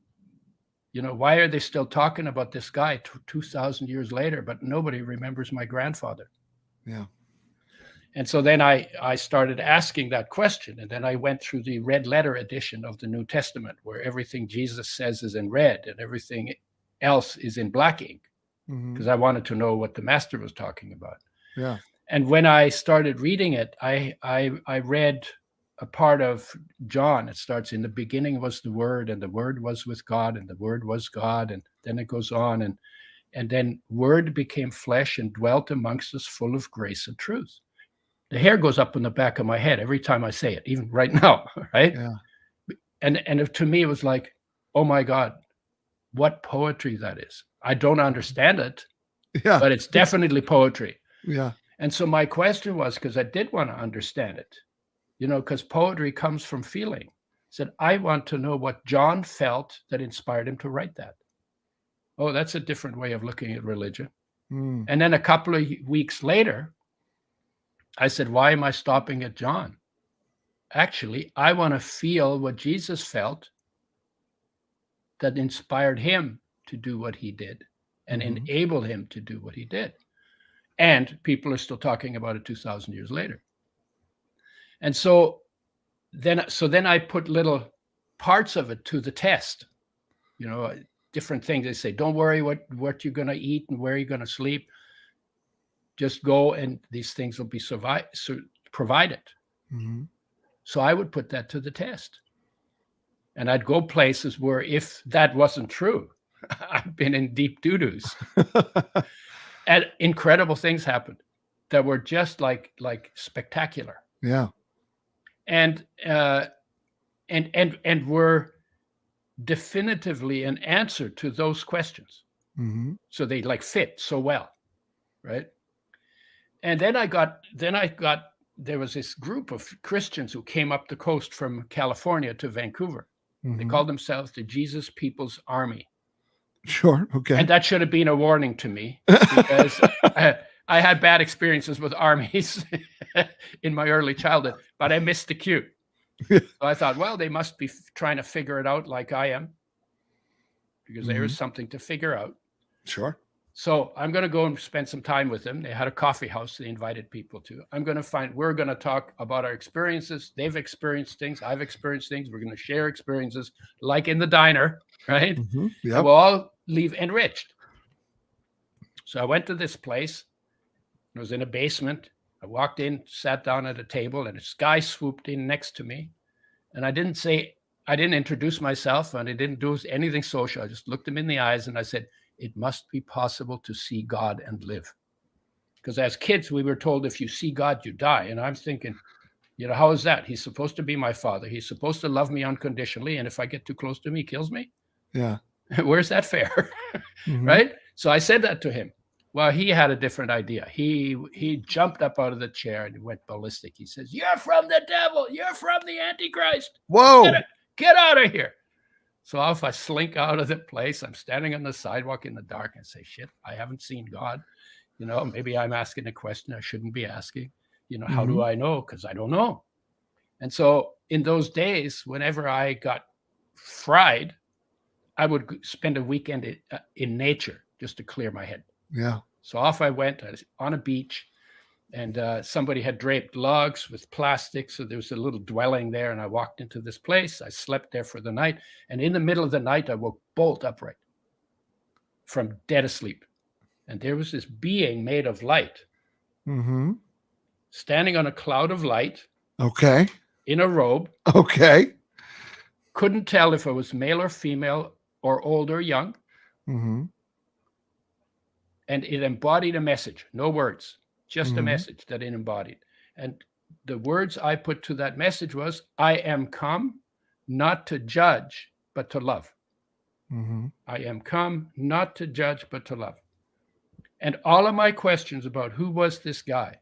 B: why are they still talking about this guy 2,000 years later, but nobody remembers my grandfather?
A: Yeah.
B: And so then I started asking that question. And then I went through the red letter edition of the New Testament, where everything Jesus says is in red and everything else is in black ink, because I wanted to know what the master was talking about.
A: Yeah.
B: And when I started reading it, I read a part of John. It starts, "In the beginning was the Word, and the Word was with God, and the Word was God." And then it goes on, and then Word became flesh and dwelt amongst us, full of grace and truth. The hair goes up on the back of my head every time I say it, even right now, right?
A: Yeah.
B: And to me, it was like, oh my God, what poetry that is. I don't understand it, but it's definitely poetry.
A: Yeah.
B: And so my question was, because I did want to understand it, because poetry comes from feeling. I said, I want to know what John felt that inspired him to write that. Oh, that's a different way of looking at religion. And then a couple of weeks later, I said, why am I stopping at John? Actually, I want to feel what Jesus felt that inspired him to do what he did and enabled him to do what he did. And people are still talking about it 2,000 years later. And so then I put little parts of it to the test, different things. They say, don't worry what you're going to eat and where you're going to sleep. Just go and these things will be provided. So I would put that to the test. And I'd go places where if that wasn't true, I've been in deep doo-doos. And incredible things happened that were just like spectacular.
A: Yeah.
B: And were definitively an answer to those questions. So they fit so well, right? And then there was this group of Christians who came up the coast from California to Vancouver. They called themselves the Jesus People's Army.
A: Sure. Okay.
B: And that should have been a warning to me, because I had bad experiences with armies in my early childhood, but I missed the cue. So I thought, well, they must be trying to figure it out like I am, because there is something to figure out.
A: Sure.
B: So I'm going to go and spend some time with them. They had a coffee house they invited people to. We're going to talk about our experiences. They've experienced things. I've experienced things. We're going to share experiences like in the diner, right?
A: Yep.
B: And we'll all leave enriched. So I went to this place. It was in a basement. I walked in, sat down at a table, and this guy swooped in next to me. And I didn't introduce myself, and I didn't do anything social. I just looked him in the eyes and I said, it must be possible to see God and live. Because as kids, we were told if you see God, you die. And I'm thinking, how is that? He's supposed to be my father. He's supposed to love me unconditionally. And if I get too close to him, he kills me.
A: Yeah.
B: Where's that fair? Right? So I said that to him. Well, he had a different idea. He jumped up out of the chair and went ballistic. He says, "You're from the devil. You're from the Antichrist.
A: Whoa.
B: Get out of here." So if I slink out of the place, I'm standing on the sidewalk in the dark and say, shit, I haven't seen God. Maybe I'm asking a question I shouldn't be asking. How do I know? Because I don't know. And so in those days, whenever I got fried, I would spend a weekend in nature just to clear my head.
A: Yeah.
B: So off I went. I was on a beach, and somebody had draped logs with plastic. So there was a little dwelling there. And I walked into this place. I slept there for the night. And in the middle of the night, I woke bolt upright from dead asleep. And there was this being made of light, standing on a cloud of light.
A: Okay.
B: In a robe.
A: Okay.
B: Couldn't tell if it was male or female or old or young. And it embodied a message, no words. Just a message that it embodied. And the words I put to that message was, I am come not to judge, but to love. I am come not to judge, but to love. And all of my questions about who was this guy?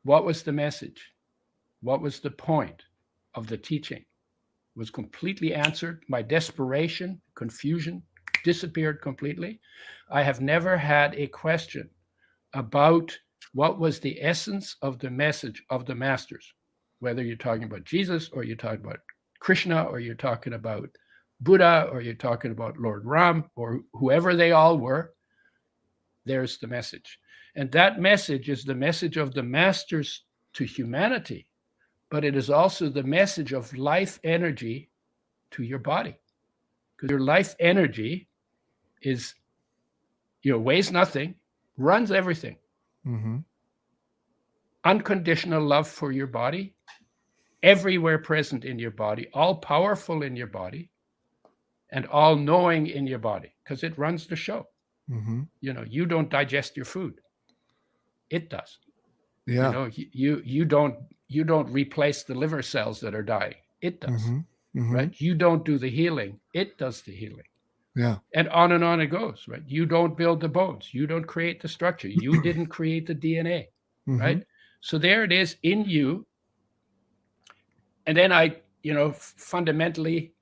B: What was the message? What was the point of the teaching? Was completely answered. My desperation, confusion, disappeared completely. I have never had a question about what was the essence of the message of the masters, whether you're talking about Jesus or you're talking about Krishna or you're talking about Buddha or you're talking about Lord Ram or whoever they all were. There's the message. And that message is the message of the masters to humanity, but it is also the message of life energy to your body. Because your life energy is, weighs nothing, runs everything. Unconditional love for your body, everywhere present in your body, all powerful in your body, and all knowing in your body, because it runs the show. You don't digest your food. It does.
A: Yeah.
B: You don't replace the liver cells that are dying. It does. Right? You don't do the healing. It does the healing.
A: Yeah.
B: And on it goes, right? You don't build the bones. You don't create the structure. You didn't create the DNA, right? So there it is in you. And then fundamentally,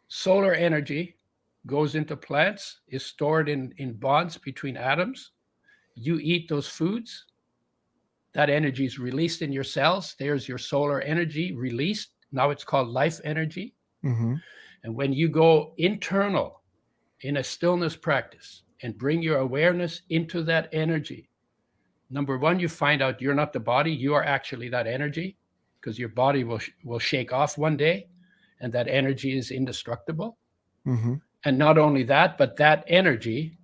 B: solar energy goes into plants, is stored in bonds between atoms. You eat those foods. That energy is released in your cells. There's your solar energy released. Now it's called life energy. And when you go internal in a stillness practice and bring your awareness into that energy, number one, you find out you're not the body. You are actually that energy, because your body will shake off one day, and that energy is indestructible. And not only that, but that energy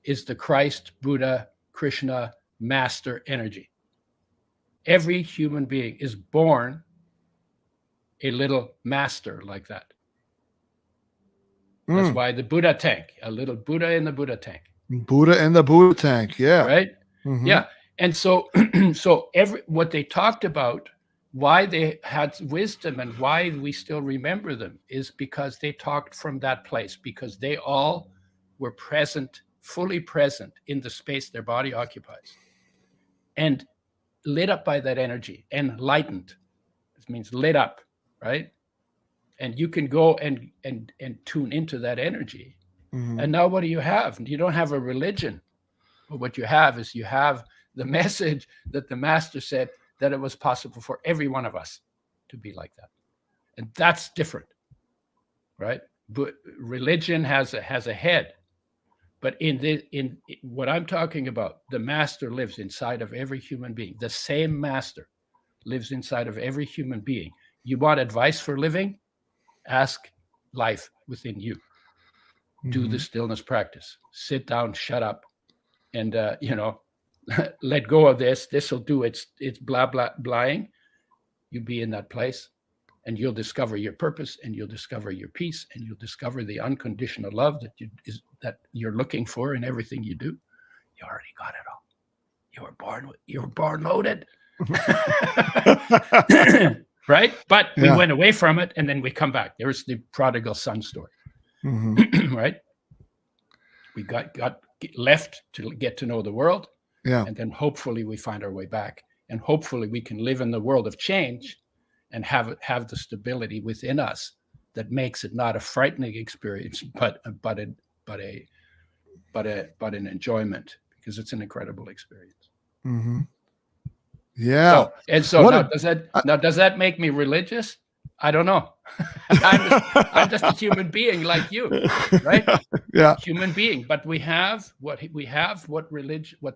B: is the Christ, Buddha, Krishna, master energy. Every human being is born a little master like that. That's why the Buddha tank, a little Buddha in the Buddha tank.
A: Buddha in the Buddha tank, yeah.
B: Right? Yeah. And so what they talked about, why they had wisdom and why we still remember them, is because they talked from that place, because they all were present fully present in the space their body occupies, and lit up by that energy, enlightened. This means lit up, right? And you can go and tune into that energy. And now what do you have? You don't have a religion, but what you have is you have the message that the master said that it was possible for every one of us to be like that. And that's different, right? But religion has a head. But in what I'm talking about, the master lives inside of every human being. The same master lives inside of every human being. You want advice for living? Ask life within you. Do the stillness practice. Sit down, shut up, and let go of this. This will do its blah blah blahing. You be in that place, and you'll discover your purpose, and you'll discover your peace, and you'll discover the unconditional love that you're looking for in everything you do. You already got it all. You were born loaded. Right? But we went away from it, and then we come back. There's the prodigal son story. Right? We got left to get to know the world, and then hopefully we find our way back, and hopefully we can live in the world of change and have the stability within us that makes it not a frightening experience, but an enjoyment, because it's an incredible experience.
A: Yeah.
B: So does that make me religious? I don't know. I'm just a human being like you, right?
A: Yeah.
B: Human being. But what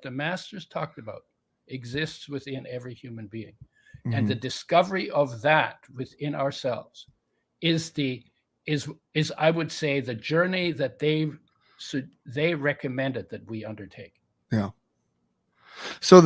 B: the masters talked about exists within every human being. And the discovery of that within ourselves is I would say the journey that they recommended that we undertake.
A: Yeah. So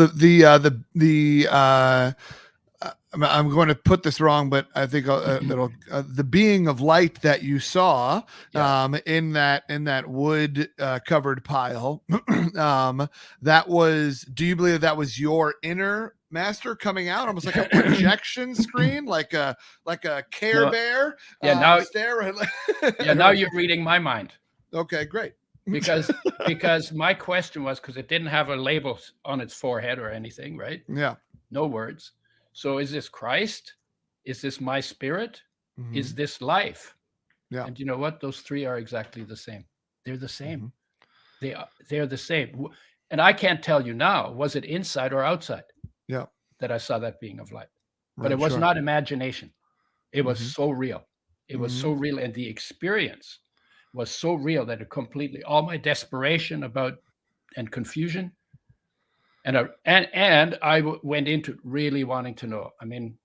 A: I'm going to put this wrong, but I think the being of light that you saw in that wood covered pile, that was. Do you believe that was your inner master coming out, almost like a projection screen, like a Care Bear?
B: Now you're reading my mind.
A: Okay, great.
B: because my question was, because it didn't have a label on its forehead or anything, right?
A: Yeah.
B: No words. So is this Christ? Is this my spirit? Is this life?
A: Yeah.
B: And you know what? Those three are exactly the same. They're the same. They're the same. And I can't tell you now, was it inside or outside?
A: Yeah.
B: That I saw that being of light.
A: Right,
B: but it was not imagination. It was so real. It was so real. And the experience was so real that it completely, all my desperation and confusion, and I went into really wanting to know. I mean,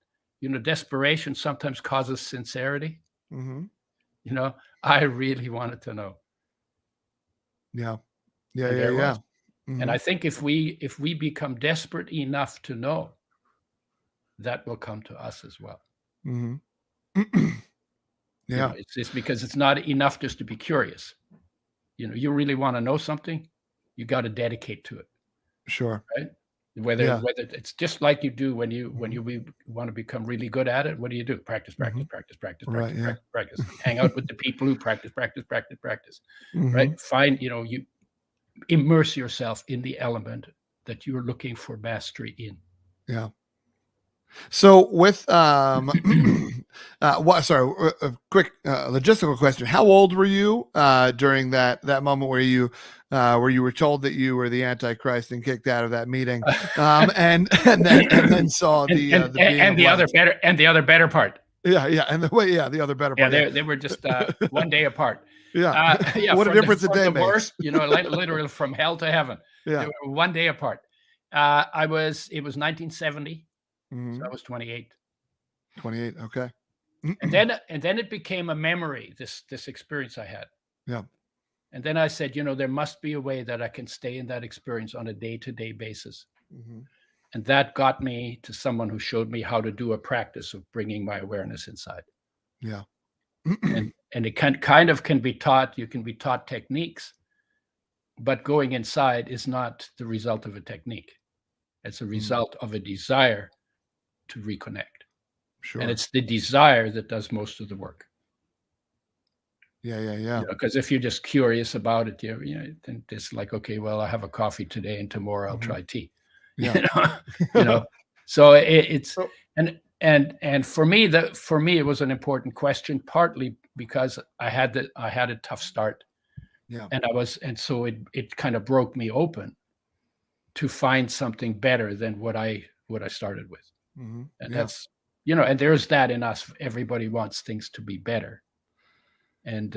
B: desperation sometimes causes sincerity. I really wanted to know.
A: Yeah.
B: And I think if we become desperate enough to know, that will come to us as well.
A: Yeah.
B: It's just because it's not enough just to be curious. You really want to know something, you got to dedicate to it.
A: Sure.
B: Right? Whether it's just like you do when you want to become really good at it. What do? Practice. Right, practice. Hang out with the people who practice. Right? Find, you immerse yourself in the element that you're looking for mastery in.
A: Yeah. So with a quick logistical question: how old were you during that moment where you were told that you were the Antichrist and kicked out of that meeting, and then saw the
B: other better part?
A: The other better part.
B: Yeah, they were just 1 day apart.
A: Yeah. What a difference a day makes.
B: Literally from hell to heaven.
A: Yeah.
B: They were 1 day apart. It was 1970. So I was 28.
A: 28. Okay.
B: And then it became a memory, this experience I had.
A: Yeah.
B: And then I said, there must be a way that I can stay in that experience on a day-to-day basis. And that got me to someone who showed me how to do a practice of bringing my awareness inside.
A: Yeah.
B: and it can be taught. You can be taught techniques, but going inside is not the result of a technique. It's a result of a desire to reconnect.
A: Sure.
B: And it's the desire that does most of the work.
A: Yeah.
B: Because if you're just curious about it, then it's like, okay, well, I have a coffee today, and tomorrow I'll try tea.
A: Yeah.
B: You know. So it's
A: So-
B: and for me it was an important question, partly because I had a tough start, and so it kind of broke me open to find something better than what I started with. And that's and there's that in us. Everybody wants things to be better, and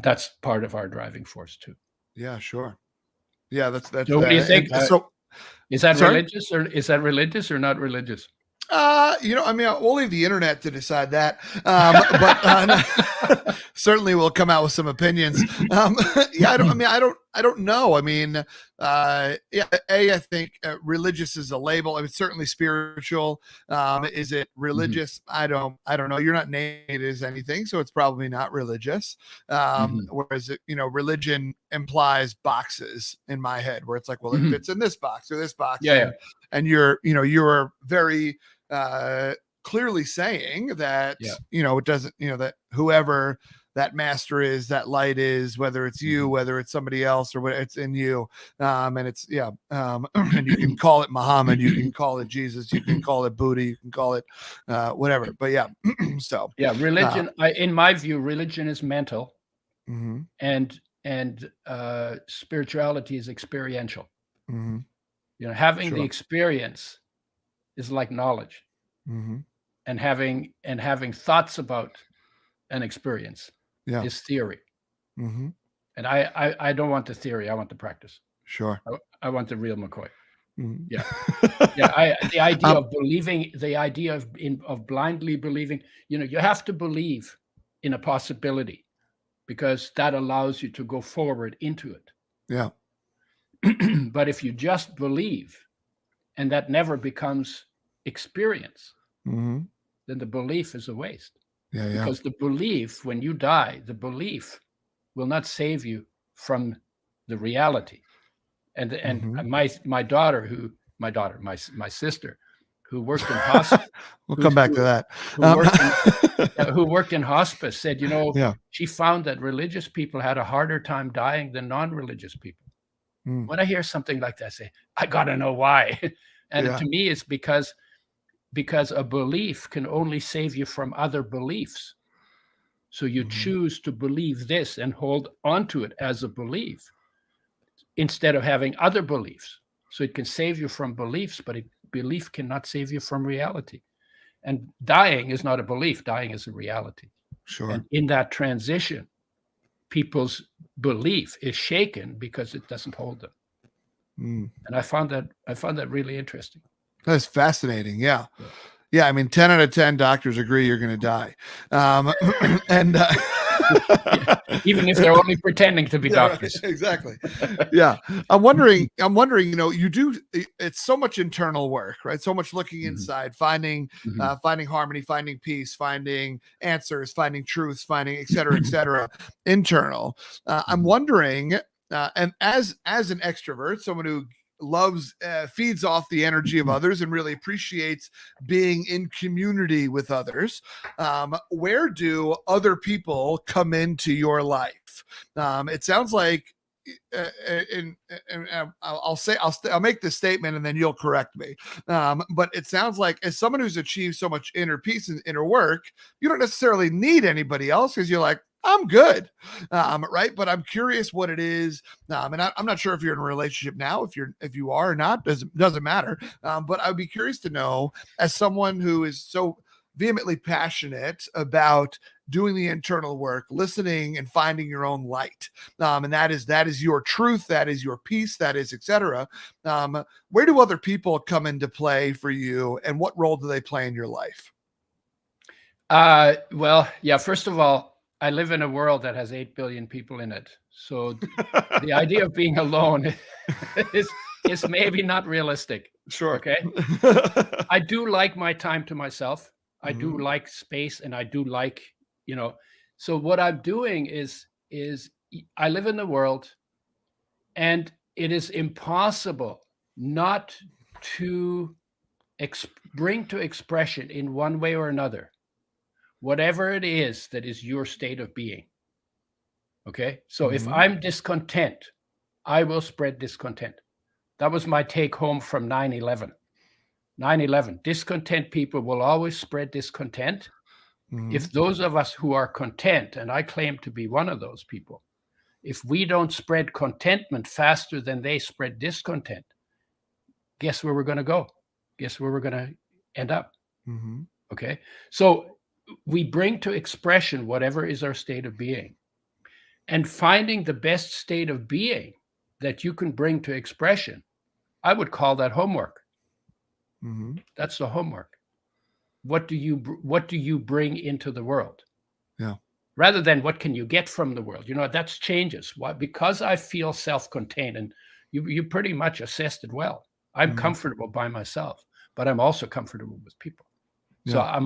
B: that's part of our driving force too.
A: Yeah, sure. Yeah, that's
B: So what do you think?
A: So
B: is that
A: sorry?
B: religious or not religious?
A: I mean, we'll leave the internet to decide that. But certainly we'll come out with some opinions. I don't know. I mean, I think religious is a label. I mean, certainly spiritual. Is it religious? I don't know. You're not named as anything, so it's probably not religious. Whereas, religion implies boxes in my head, where it's like, well, it fits in this box or this box. And you're very clearly saying that, it doesn't, that whoever that master is, that light is, whether it's you, whether it's somebody else, or whether it's in you. And it's, and you can call it Muhammad, you can call it Jesus, you can call it Buddha, you can call it whatever. But so.
B: Religion, in my view, religion is mental, and spirituality is experiential. Having the experience is like knowledge, and having thoughts about an experience is theory. And I don't want the theory. I want the practice.
A: Sure.
B: I want the real McCoy. The idea of believing, the idea of blindly believing. You have to believe in a possibility, because that allows you to go forward into it.
A: Yeah.
B: But if you just believe, and that never becomes experience, then the belief is a waste. Because the belief, when you die, the belief will not save you from the reality. And my sister, who worked in hospice.
A: We'll come back to that.
B: Who worked in hospice, said, she found that religious people had a harder time dying than non-religious people. When I hear something like that, I say, I got to know why. And to me, it's because a belief can only save you from other beliefs. So you choose to believe this and hold onto it as a belief instead of having other beliefs. So it can save you from beliefs, but belief cannot save you from reality. And dying is not a belief. Dying is a reality.
A: Sure.
B: And in that transition, people's belief is shaken because it doesn't hold them. And I found that really interesting.
A: That's fascinating. Yeah. I mean, 10 out of 10 doctors agree you're going to die. And
B: even if they're only pretending to be doctors.
A: Right, exactly. Yeah. I'm wondering, you do, it's so much internal work, right? So much looking inside, finding harmony, finding peace, finding answers, finding truths, finding et cetera, internal. I'm wondering, and as an extrovert, someone who loves, feeds off the energy of others and really appreciates being in community with others, where do other people come into your life? It sounds like, I'll make this statement and then you'll correct me. But it sounds like, as someone who's achieved so much inner peace and inner work, you don't necessarily need anybody else, because you're like, I'm good. Right. But I'm curious what it is. And I'm not sure if you're in a relationship now, if you are or not, doesn't matter. But I'd be curious to know, as someone who is so vehemently passionate about doing the internal work, listening and finding your own light. And that is your truth. That is your peace. That is, et cetera. Where do other people come into play for you, and what role do they play in your life?
B: First of all, I live in a world that has 8 billion people in it. So the idea of being alone is maybe not realistic.
A: Sure.
B: Okay. I do like my time to myself. I do like space, and I do like, so what I'm doing is I live in the world, and it is impossible not to bring to expression in one way or another whatever it is that is your state of being. Okay. So if
A: Mhm.
B: I'm discontent, I will spread discontent. That was my take home from 9/11. 9/11. Discontent people will always spread discontent. If
A: Mhm.
B: those of us who are content, and I claim to be one of those people, if we don't spread contentment faster than they spread discontent, guess where we're going to go? Guess where we're going to end up?
A: Mhm.
B: Okay. So we bring to expression whatever is our state of being, and finding the best state of being that you can bring to expression. I would call that homework.
A: Mhm.
B: That's the homework. What do you bring into the world?
A: Yeah.
B: Rather than what can you get from the world? That changes. Why? Because I feel self-contained, and you pretty much assessed it well. I'm
A: Mhm.
B: comfortable by myself, but I'm also comfortable with people. So
A: Yeah.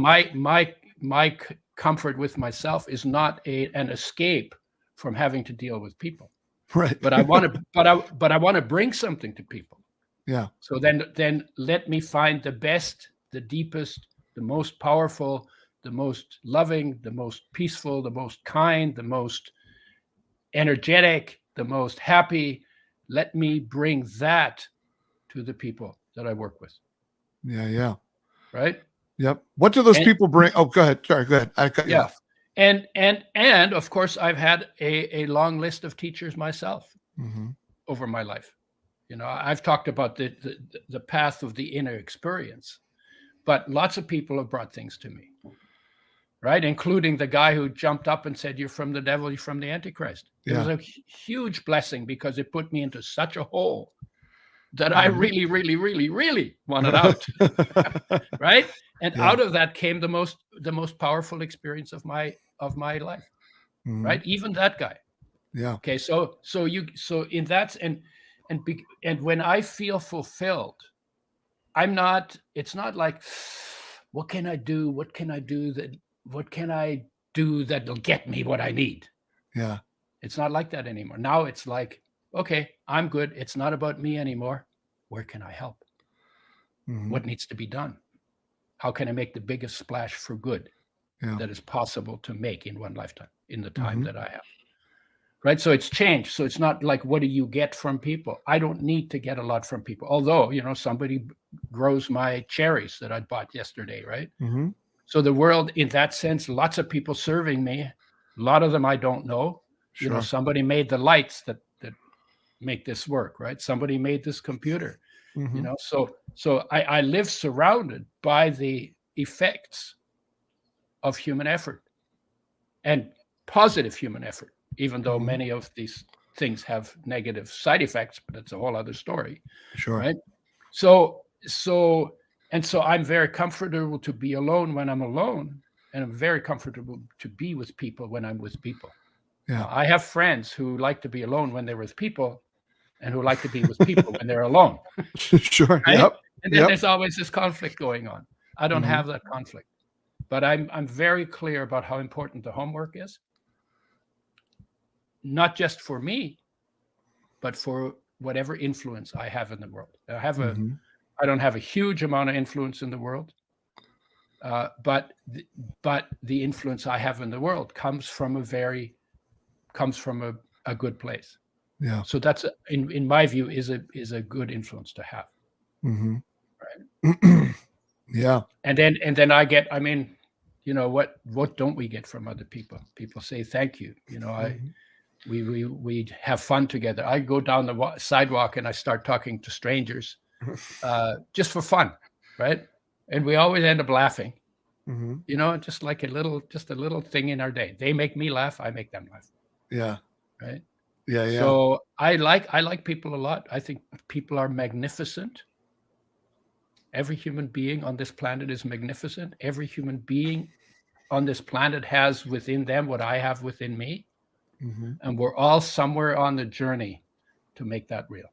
B: my comfort with myself is not an escape from having to deal with people.
A: Right.
B: But I want to but I want to bring something to people.
A: Yeah.
B: So then let me find the best, the deepest, the most powerful, the most loving, the most peaceful, the most kind, the most energetic, the most happy. Let me bring that to the people that I work with.
A: Yeah. Yeah.
B: Right.
A: Yep. What do those
B: And
A: people bring? Oh, go ahead. Sorry. Go ahead. I cut you
B: yeah.
A: off.
B: And of course, I've had a long list of teachers myself
A: Mhm.
B: over my life. I've talked about the path of the inner experience, but lots of people have brought things to me, right? Including the guy who jumped up and said, "You're from the devil, you're from the Antichrist." It was
A: Yeah.
B: a huge blessing because it put me into such a hole that I
A: Mhm.
B: really, really, really, really wanted out, right? And
A: Yeah.
B: out of that came the most powerful experience of my life,
A: Mhm.
B: right? Even that guy.
A: Yeah.
B: Okay, so in that and when I feel fulfilled, it's not like, what can I do? What can I do that'll get me what I need?
A: Yeah.
B: It's not like that anymore. Now it's like, okay, I'm good. It's not about me anymore. Where can I help?
A: Mhm.
B: What needs to be done? How can I make the biggest splash for good
A: Yeah.
B: that is possible to make in one lifetime, in the time
A: Mhm.
B: that I have? Right. So it's changed. So it's not like, what do you get from people? I don't need to get a lot from people. Although, somebody grows my cherries that I bought yesterday. Right.
A: Mhm.
B: So the world, in that sense, lots of people serving me. A lot of them I don't know.
A: Sure.
B: Somebody made the lights that make this work. Right. Somebody made this computer.
A: Mhm.
B: So I live surrounded by the effects of human effort, and positive human effort, even though
A: Mhm.
B: many of these things have negative side effects, but that's a whole other story,
A: Sure.
B: right? So I'm very comfortable to be alone when I'm alone, and I'm very comfortable to be with people when I'm with people.
A: Yeah.
B: Now, I have friends who like to be alone when they're with people, and who like to be with people when they're alone,
A: Sure.
B: right?
A: Yep.
B: And then
A: Yep.
B: there's always this conflict going on. I don't
A: Mhm.
B: have that conflict, but I'm very clear about how important the homework is, not just for me, but for whatever influence I have in the world.
A: Mhm.
B: I don't have a huge amount of influence in the world, but the influence I have in the world comes from a good place.
A: Yeah.
B: So that's in my view is a good influence to have.
A: Mhm.
B: Right.
A: Yeah.
B: And then I mean, what don't we get from other people? People say thank you.
A: Mhm.
B: We have fun together. I go down the sidewalk and I start talking to strangers, just for fun, right? And we always end up laughing,
A: Mhm.
B: just like just a little thing in our day. They make me laugh, I make them laugh,
A: Yeah.
B: right?
A: Yeah. Yeah.
B: So I like people a lot. I think people are magnificent. Every human being on this planet is magnificent. Every human being on this planet has within them what I have within me,
A: Mhm.
B: and we're all somewhere on the journey to make that real.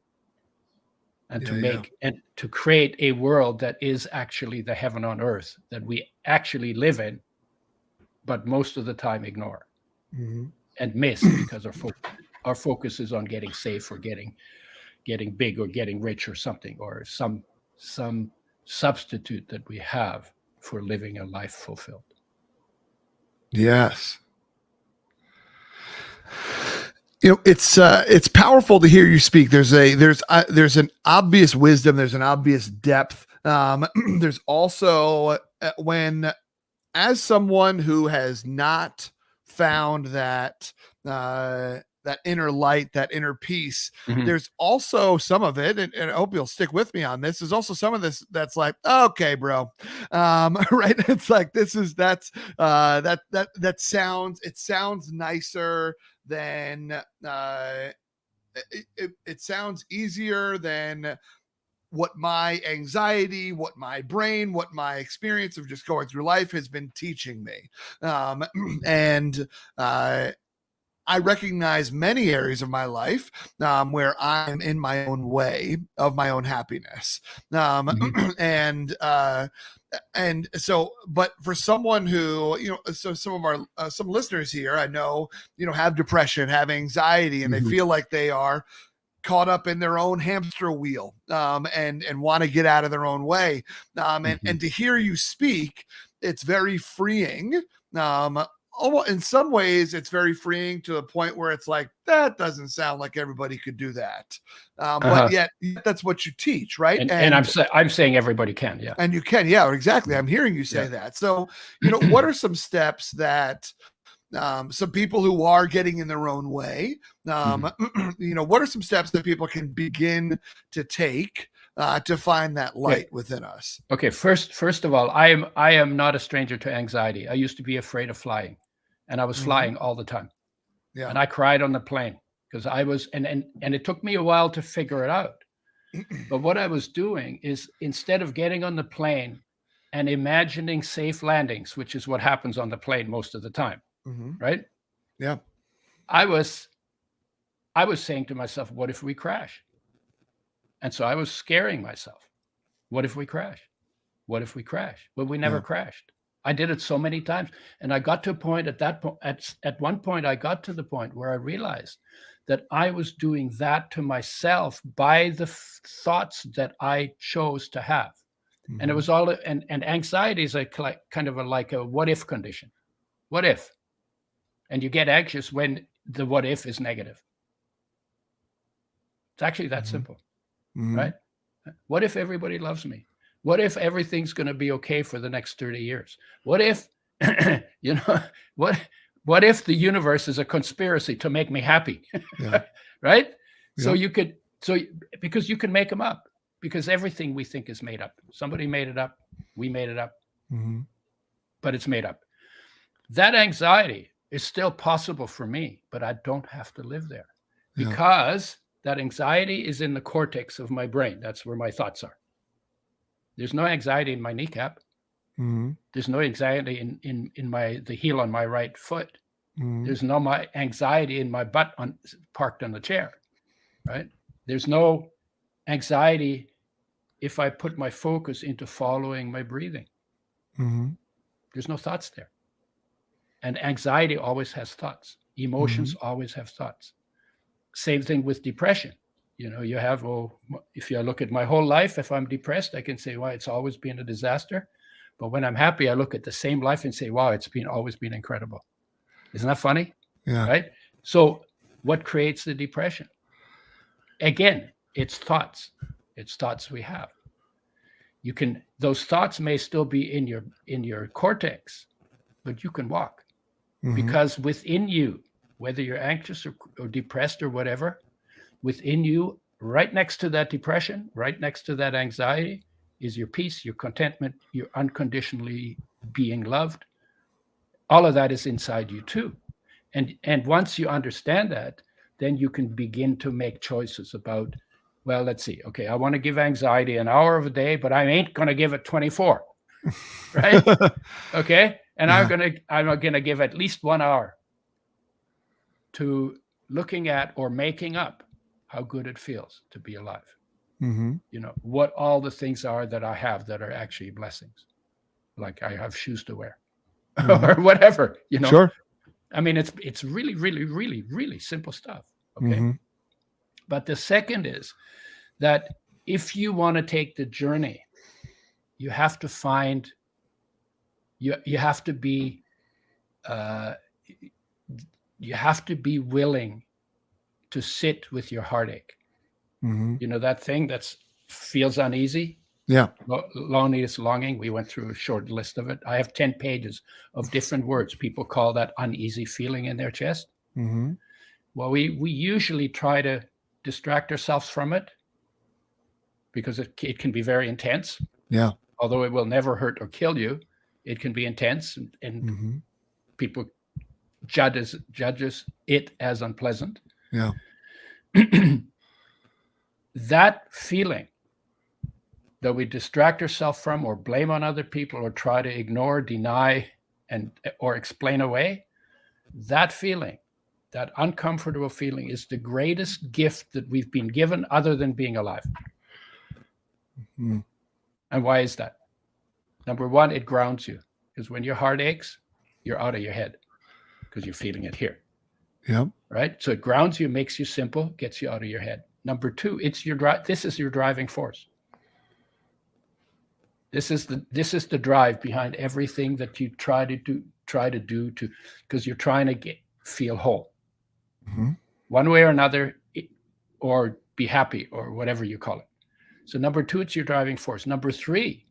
B: And
A: Yeah. Yeah.
B: and to create a world that is actually the heaven on earth that we actually live in, but most of the time ignore
A: Mhm.
B: and miss because our focus is on getting safe, or getting big, or getting rich, or something, or some substitute that we have for living a life fulfilled.
A: Yes. It's powerful to hear you speak. There's an obvious wisdom. There's an obvious depth. There's also when, as someone who has not found that inner light, that inner peace, there's also some of it, and I hope you'll stick with me on this. There's also some of this that's like, okay, bro, right? It's like that sounds nicer than it sounds easier than what my anxiety, what my brain, what my experience of just going through life has been teaching me. And I recognize many areas of my life where I'm in my own way of my own happiness. And so, but for someone who, so some of our, some listeners here, I know, have depression, have anxiety, and they feel like they are caught up in their own hamster wheel, and want to get out of their own way. And to hear you speak, it's very freeing. Almost in some ways, it's very freeing to the point where it's like, that doesn't sound like everybody could do that. But yet that's what you teach, right?
B: And I'm saying everybody can, yeah.
A: And you can, yeah, exactly. I'm hearing you say that. So, what are some steps that some people who are getting in their own way, what are some steps that people can begin to take to find that light within us?
B: Okay, first of all, I am not a stranger to anxiety. I used to be afraid of flying, and I was flying all the time. Yeah. And I cried on the plane because I was, and it took me a while to figure it out. But what I was doing is, instead of getting on the plane and imagining safe landings, which is what happens on the plane most of the time, right?
A: Yeah.
B: I was saying to myself, what if we crash? And so I was scaring myself. What if we crash? What if we crash? Well, we never crashed. I did it so many times. And I got to a point at one point, I got to the point where I realized that I was doing that to myself by the thoughts that I chose to have. And it was all, and anxiety is kind of like a what if condition. What if? And you get anxious when the what if is negative. It's actually that simple, right? What if everybody loves me? What if everything's going to be okay for the next 30 years? What if, what if the universe is a conspiracy to make me happy, right? Yeah. So because you can make them up, because everything we think is made up. Somebody made it up. We made it up, but it's made up. That anxiety is still possible for me, but I don't have to live there because that anxiety is in the cortex of my brain. That's where my thoughts are. There's no anxiety in my kneecap. There's no anxiety in the heel on my right foot. There's no my anxiety in my butt parked on the chair, right? There's no anxiety if I put my focus into following my breathing. There's no thoughts there. And anxiety always has thoughts. Emotions always have thoughts. Same thing with depression. You have, if you look at my whole life, if I'm depressed, I can say, well, it's always been a disaster. But when I'm happy, I look at the same life and say, wow, it's always been incredible. Isn't that funny?
A: Yeah.
B: Right? So what creates the depression? Again, it's thoughts. It's thoughts we have. Those thoughts may still be in your cortex, but you can walk. Because within you, whether you're anxious or depressed or whatever, within you, right next to that depression, right next to that anxiety, is your peace, your contentment, your unconditionally being loved. All of that is inside you too. And once you understand that, then you can begin to make choices about, well, let's see. Okay, I want to give anxiety an hour of a day, but I ain't going to give it 24. Right? Okay? And I'm gonna give at least 1 hour to looking at or making up how good it feels to be alive. What all the things are that I have that are actually blessings. Like I have shoes to wear or whatever,
A: Sure.
B: I mean, it's really, really, really, really simple stuff. Okay. But the second is that if you want to take the journey, you have to find, you have to be you have to be willing to sit with your heartache. You know that thing that feels uneasy?
A: Yeah.
B: Loneliness, longing. We went through a short list of it. I have 10 pages of different words. People call that uneasy feeling in their chest. Well, we usually try to distract ourselves from it because it can be very intense.
A: Yeah.
B: Although it will never hurt or kill you, it can be intense, and people judges it as unpleasant.
A: Yeah.
B: That feeling that we distract ourselves from or blame on other people or try to ignore, deny, or explain away, that feeling, that uncomfortable feeling, is the greatest gift that we've been given other than being alive. And why is that? Number one, it grounds you, because when your heart aches, you're out of your head because you're feeling it here.
A: Yeah.
B: Right? So it grounds you, makes you simple, gets you out of your head. Number two, this is your driving force. This is the drive behind everything that you try to do because you're trying to feel whole. One way or another, or be happy, or whatever you call it. So number two, it's your driving force. Number three,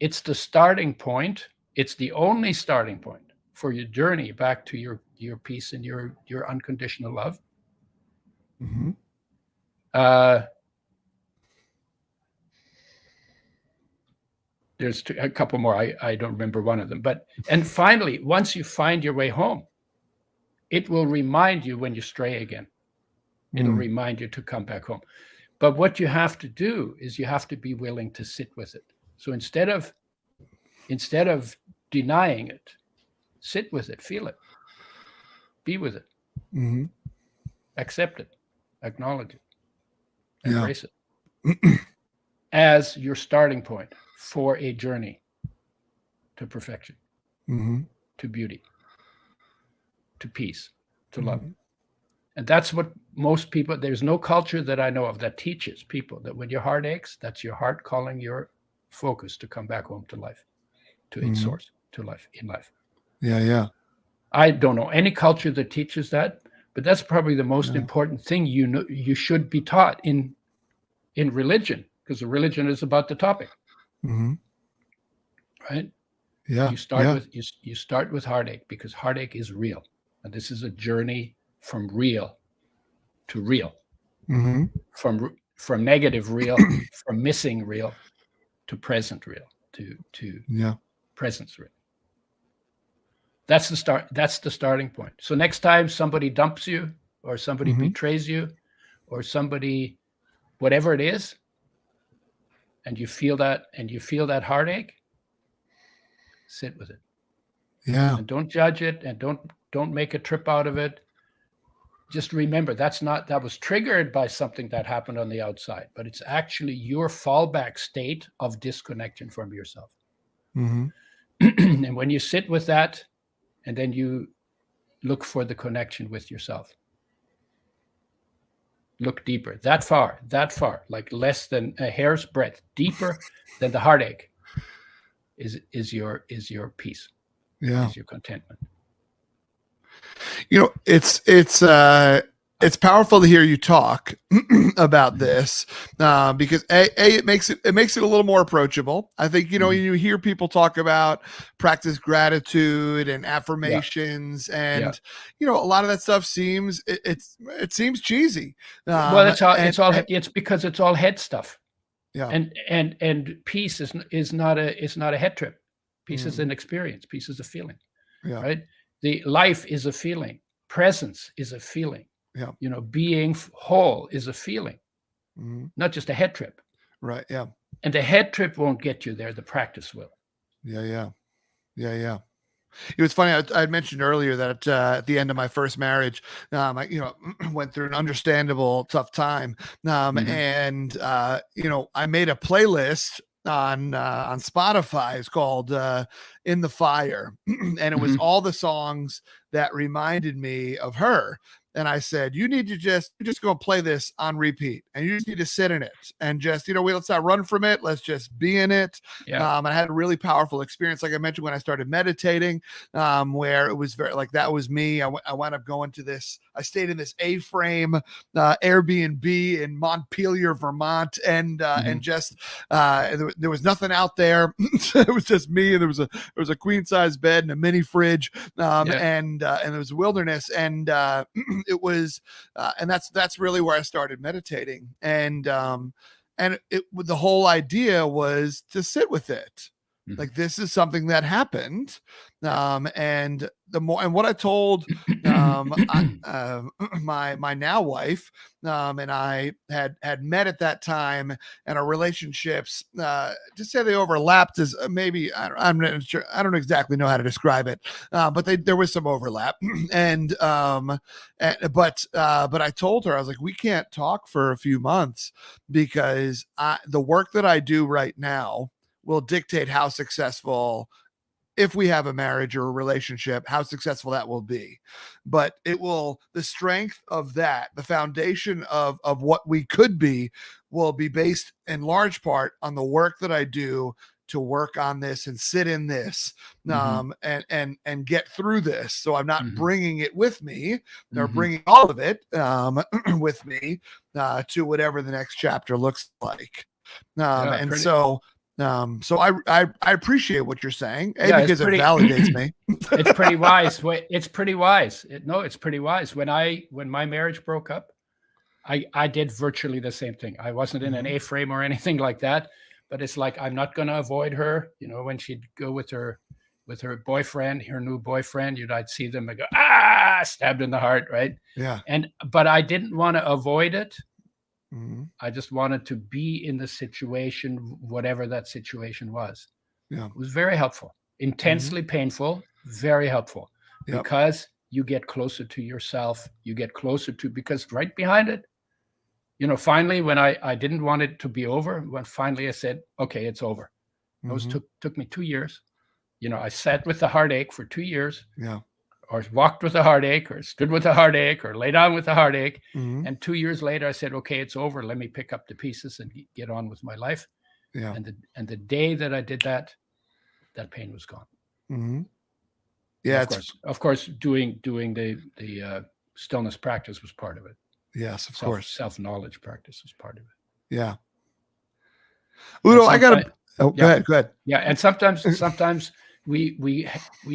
B: it's the starting point. It's the only starting point for your journey back to your peace and your unconditional love. There's a couple more. I don't remember one of them. And finally, once you find your way home, it will remind you when you stray again. It'll remind you to come back home. But what you have to do is you have to be willing to sit with it. So instead of denying it, sit with it, feel it, be with it, accept it, acknowledge it, embrace it as your starting point for a journey to perfection, to beauty, to peace, to love. And that's what most people, there's no culture that I know of that teaches people that when your heart aches, that's your heart calling your focus to come back home to life, to its source, to life, in life.
A: Yeah.
B: I don't know any culture that teaches that, but that's probably the most important thing you should be taught in religion, because the religion is about the topic. Right?
A: Yeah.
B: You start with heartache, because heartache is real. And this is a journey from real to real. From negative real, from missing real to present real, to presence real. That's the start. That's the starting point. So next time somebody dumps you, or somebody betrays you, or somebody, whatever it is, and you feel that heartache, sit with it.
A: Yeah.
B: And don't judge it, and don't make a trip out of it. Just remember that was triggered by something that happened on the outside, but it's actually your fallback state of disconnection from yourself. And when you sit with that, and then you look for the connection with yourself, look deeper, that far, like less than a hair's breadth, deeper than the heartache is your peace.
A: Yeah.
B: Is your contentment.
A: You know, it's powerful to hear you talk about this, because it makes it a little more approachable. I think, you hear people talk about practice gratitude and affirmations, and a lot of that stuff seems cheesy.
B: It's because it's all head stuff.
A: Yeah.
B: And peace is not a head trip. Peace is an experience. Peace is a feeling.
A: Yeah.
B: Right. The life is a feeling. Presence is a feeling.
A: Yeah.
B: Being whole is a feeling, not just a head trip.
A: Right. Yeah.
B: And the head trip won't get you there. The practice will.
A: Yeah. It was funny. I had mentioned earlier that at the end of my first marriage, I went through an understandable tough time, and I made a playlist on Spotify. It's called in the fire, and it was all the songs that reminded me of her. And I said, you need to just go play this on repeat, and you just need to sit in it and just, let's not run from it. Let's just be in it.
B: Yeah.
A: I had a really powerful experience, like I mentioned, when I started meditating, where it was very like, that was me. I wound up going to this, I stayed in this A-frame Airbnb in Montpelier, Vermont. And just, there was nothing out there. It was just me. And there was a queen size bed and a mini fridge. And there was wilderness. And, it was, and that's really where I started meditating. And the whole idea was to sit with it. Like, this is something that happened. And what I told my now wife, and I had met at that time, and our relationships, to say they overlapped is maybe, I'm not sure. I don't exactly know how to describe it. But there was some overlap. But I told her, I was like, we can't talk for a few months, because the work that I do right now will dictate how successful, if we have a marriage or a relationship, how successful that will be. But the strength of that, the foundation of what we could be, will be based in large part on the work that I do to work on this and sit in this, and get through this. So I'm not bringing it with me, or bringing all of it with me to whatever the next chapter looks like. So I appreciate what you're saying, because it validates me.
B: It's pretty wise. It's pretty wise. It's pretty wise. When my marriage broke up, I did virtually the same thing. I wasn't in an A-frame or anything like that, but it's like, I'm not going to avoid her. When she'd go with her boyfriend, her new boyfriend, I'd see them and go, stabbed in the heart, right?
A: Yeah.
B: But I didn't want to avoid it. I just wanted to be in the situation, whatever that situation was.
A: Yeah.
B: It was very helpful, intensely painful, very helpful, because you get closer to yourself. You get closer to, because right behind it, finally, when I didn't want it to be over, when finally I said, okay, it's over. Those took me 2 years. I sat with the heartache for 2 years.
A: Yeah.
B: Or walked with a heartache, or stood with a heartache, or lay down with a heartache. And 2 years later, I said, okay, it's over. Let me pick up the pieces and get on with my life.
A: Yeah.
B: And the day that I did that, that pain was gone.
A: Yeah.
B: Of course, doing the stillness practice was part of it.
A: Yes, of course.
B: Self-knowledge practice was part of it.
A: Yeah. Udo, I got to. Oh, go ahead.
B: Yeah, and sometimes we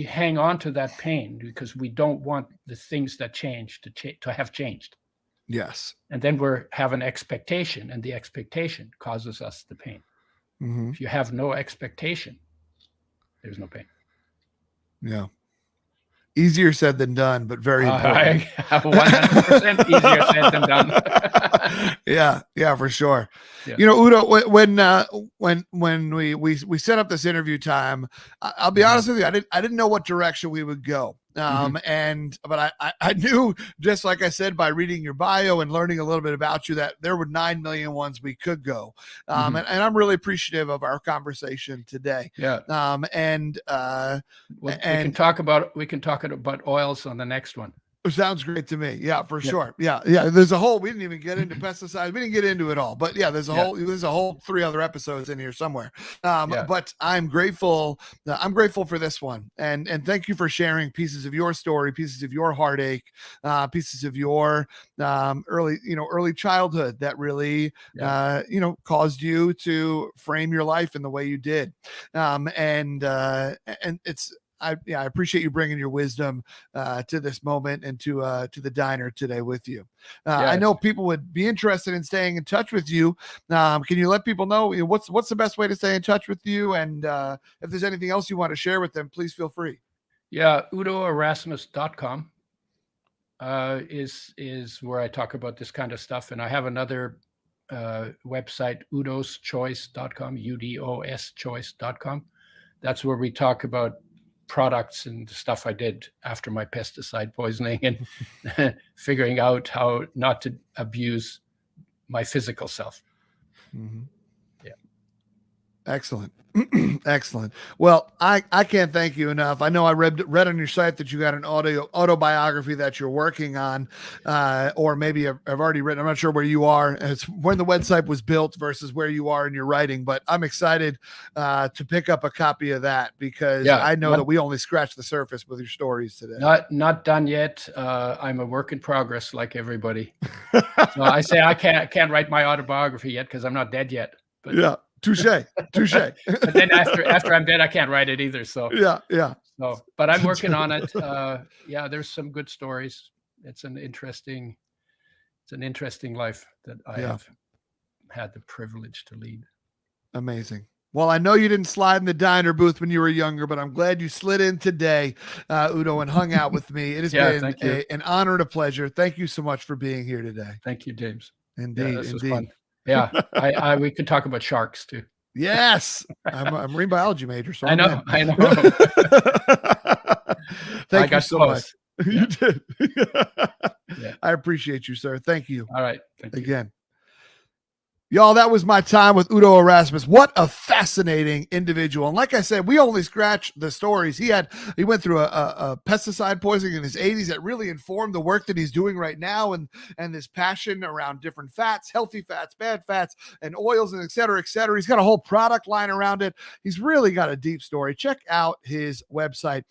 B: hang on to that pain because we don't want the things that change to have changed.
A: Yes.
B: And then we have an expectation, and the expectation causes us the pain. If you have no expectation, there's no pain.
A: Yeah. Easier said than done, but very important.
B: 100% easier said than done.
A: Yeah, for sure.
B: Yeah.
A: Udo, when we set up this interview time, I'll be honest with you, I didn't know what direction we would go. But I knew, just like I said, by reading your bio and learning a little bit about you, that there were 9 million ones we could go. And I'm really appreciative of our conversation today.
B: Yeah. We can talk about oils on the next one.
A: Sounds great to me. Yeah, for sure. Yeah. There's a whole, we didn't even get into pesticides. We didn't get into it all, but there's a whole 3 other episodes in here somewhere. But I'm grateful. I'm grateful for this one. And thank you for sharing pieces of your story, pieces of your heartache, pieces of your early childhood that really, caused you to frame your life in the way you did. And it's, I appreciate you bringing your wisdom to this moment and to the diner today with you. I know people would be interested in staying in touch with you. Can you let people know what's the best way to stay in touch with you? And if there's anything else you want to share with them, please feel free.
B: Yeah, UdoErasmus.com is where I talk about this kind of stuff. And I have another website, udoschoice.com, UDOSchoice.com. That's where we talk about products and the stuff I did after my pesticide poisoning and figuring out how not to abuse my physical self.
A: Mm-hmm.
B: Yeah.
A: Excellent. Excellent. Well, I can't thank you enough. I know I read on your site that you got an autobiography that you're working on, or maybe I've already written. I'm not sure where you are. It's when the website was built versus where you are in your writing, but I'm excited to pick up a copy of that because I know that we only scratched the surface with your stories today.
B: Not done yet. I'm a work in progress, like everybody. So I say I can't write my autobiography yet because I'm not dead yet. But
A: yeah. Touche.
B: But then after I'm dead, I can't write it either. So
A: yeah.
B: So, but I'm working on it. There's some good stories. It's an interesting life that I have had the privilege to lead.
A: Amazing. Well, I know you didn't slide in the diner booth when you were younger, but I'm glad you slid in today, Udo, and hung out with me. It has been an honor and a pleasure. Thank you so much for being here today.
B: Thank you, James.
A: Indeed,
B: this was fun. Yeah, we could talk about sharks too.
A: Yes, I'm a marine biology major, so
B: I know.
A: Thank you so much.
B: Yeah.
A: You did. I appreciate you, sir. Thank you.
B: All right. Thank you.
A: Again. Y'all, that was my time with Udo Erasmus. What a fascinating individual. And like I said, we only scratched the stories. He went through a pesticide poisoning in his 80s that really informed the work that he's doing right now, and this passion around different fats, healthy fats, bad fats, and oils, and et cetera, et cetera. He's got a whole product line around it. He's really got a deep story. Check out his website.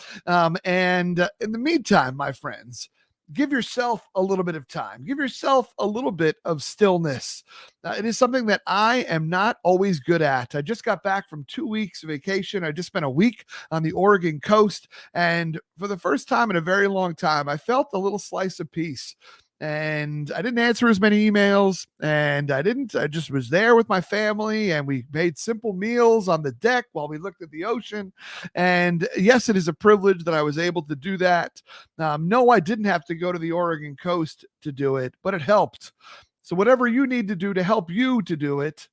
A: And in the meantime, my friends, give yourself a little bit of time. Give yourself a little bit of stillness. It is something that I am not always good at. I just got back from 2 weeks of vacation. I just spent a week on the Oregon coast. And for the first time in a very long time, I felt a little slice of peace. And I didn't answer as many emails, and I just was there with my family, and we made simple meals on the deck while we looked at the ocean. And yes, it is a privilege that I was able to do that. No, I didn't have to go to the Oregon coast to do it, but it helped. So whatever you need to do to help you to do it,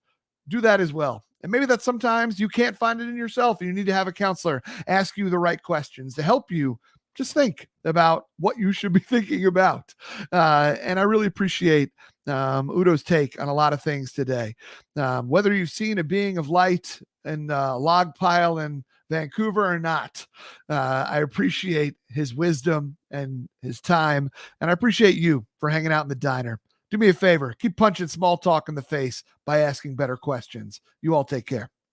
A: do that as well. And maybe that sometimes you can't find it in yourself, and you need to have a counselor ask you the right questions to help you just think about what you should be thinking about. And I really appreciate Udo's take on a lot of things today. Whether you've seen a being of light in a log pile in Vancouver or not, I appreciate his wisdom and his time. And I appreciate you for hanging out in the diner. Do me a favor, keep punching small talk in the face by asking better questions. You all take care.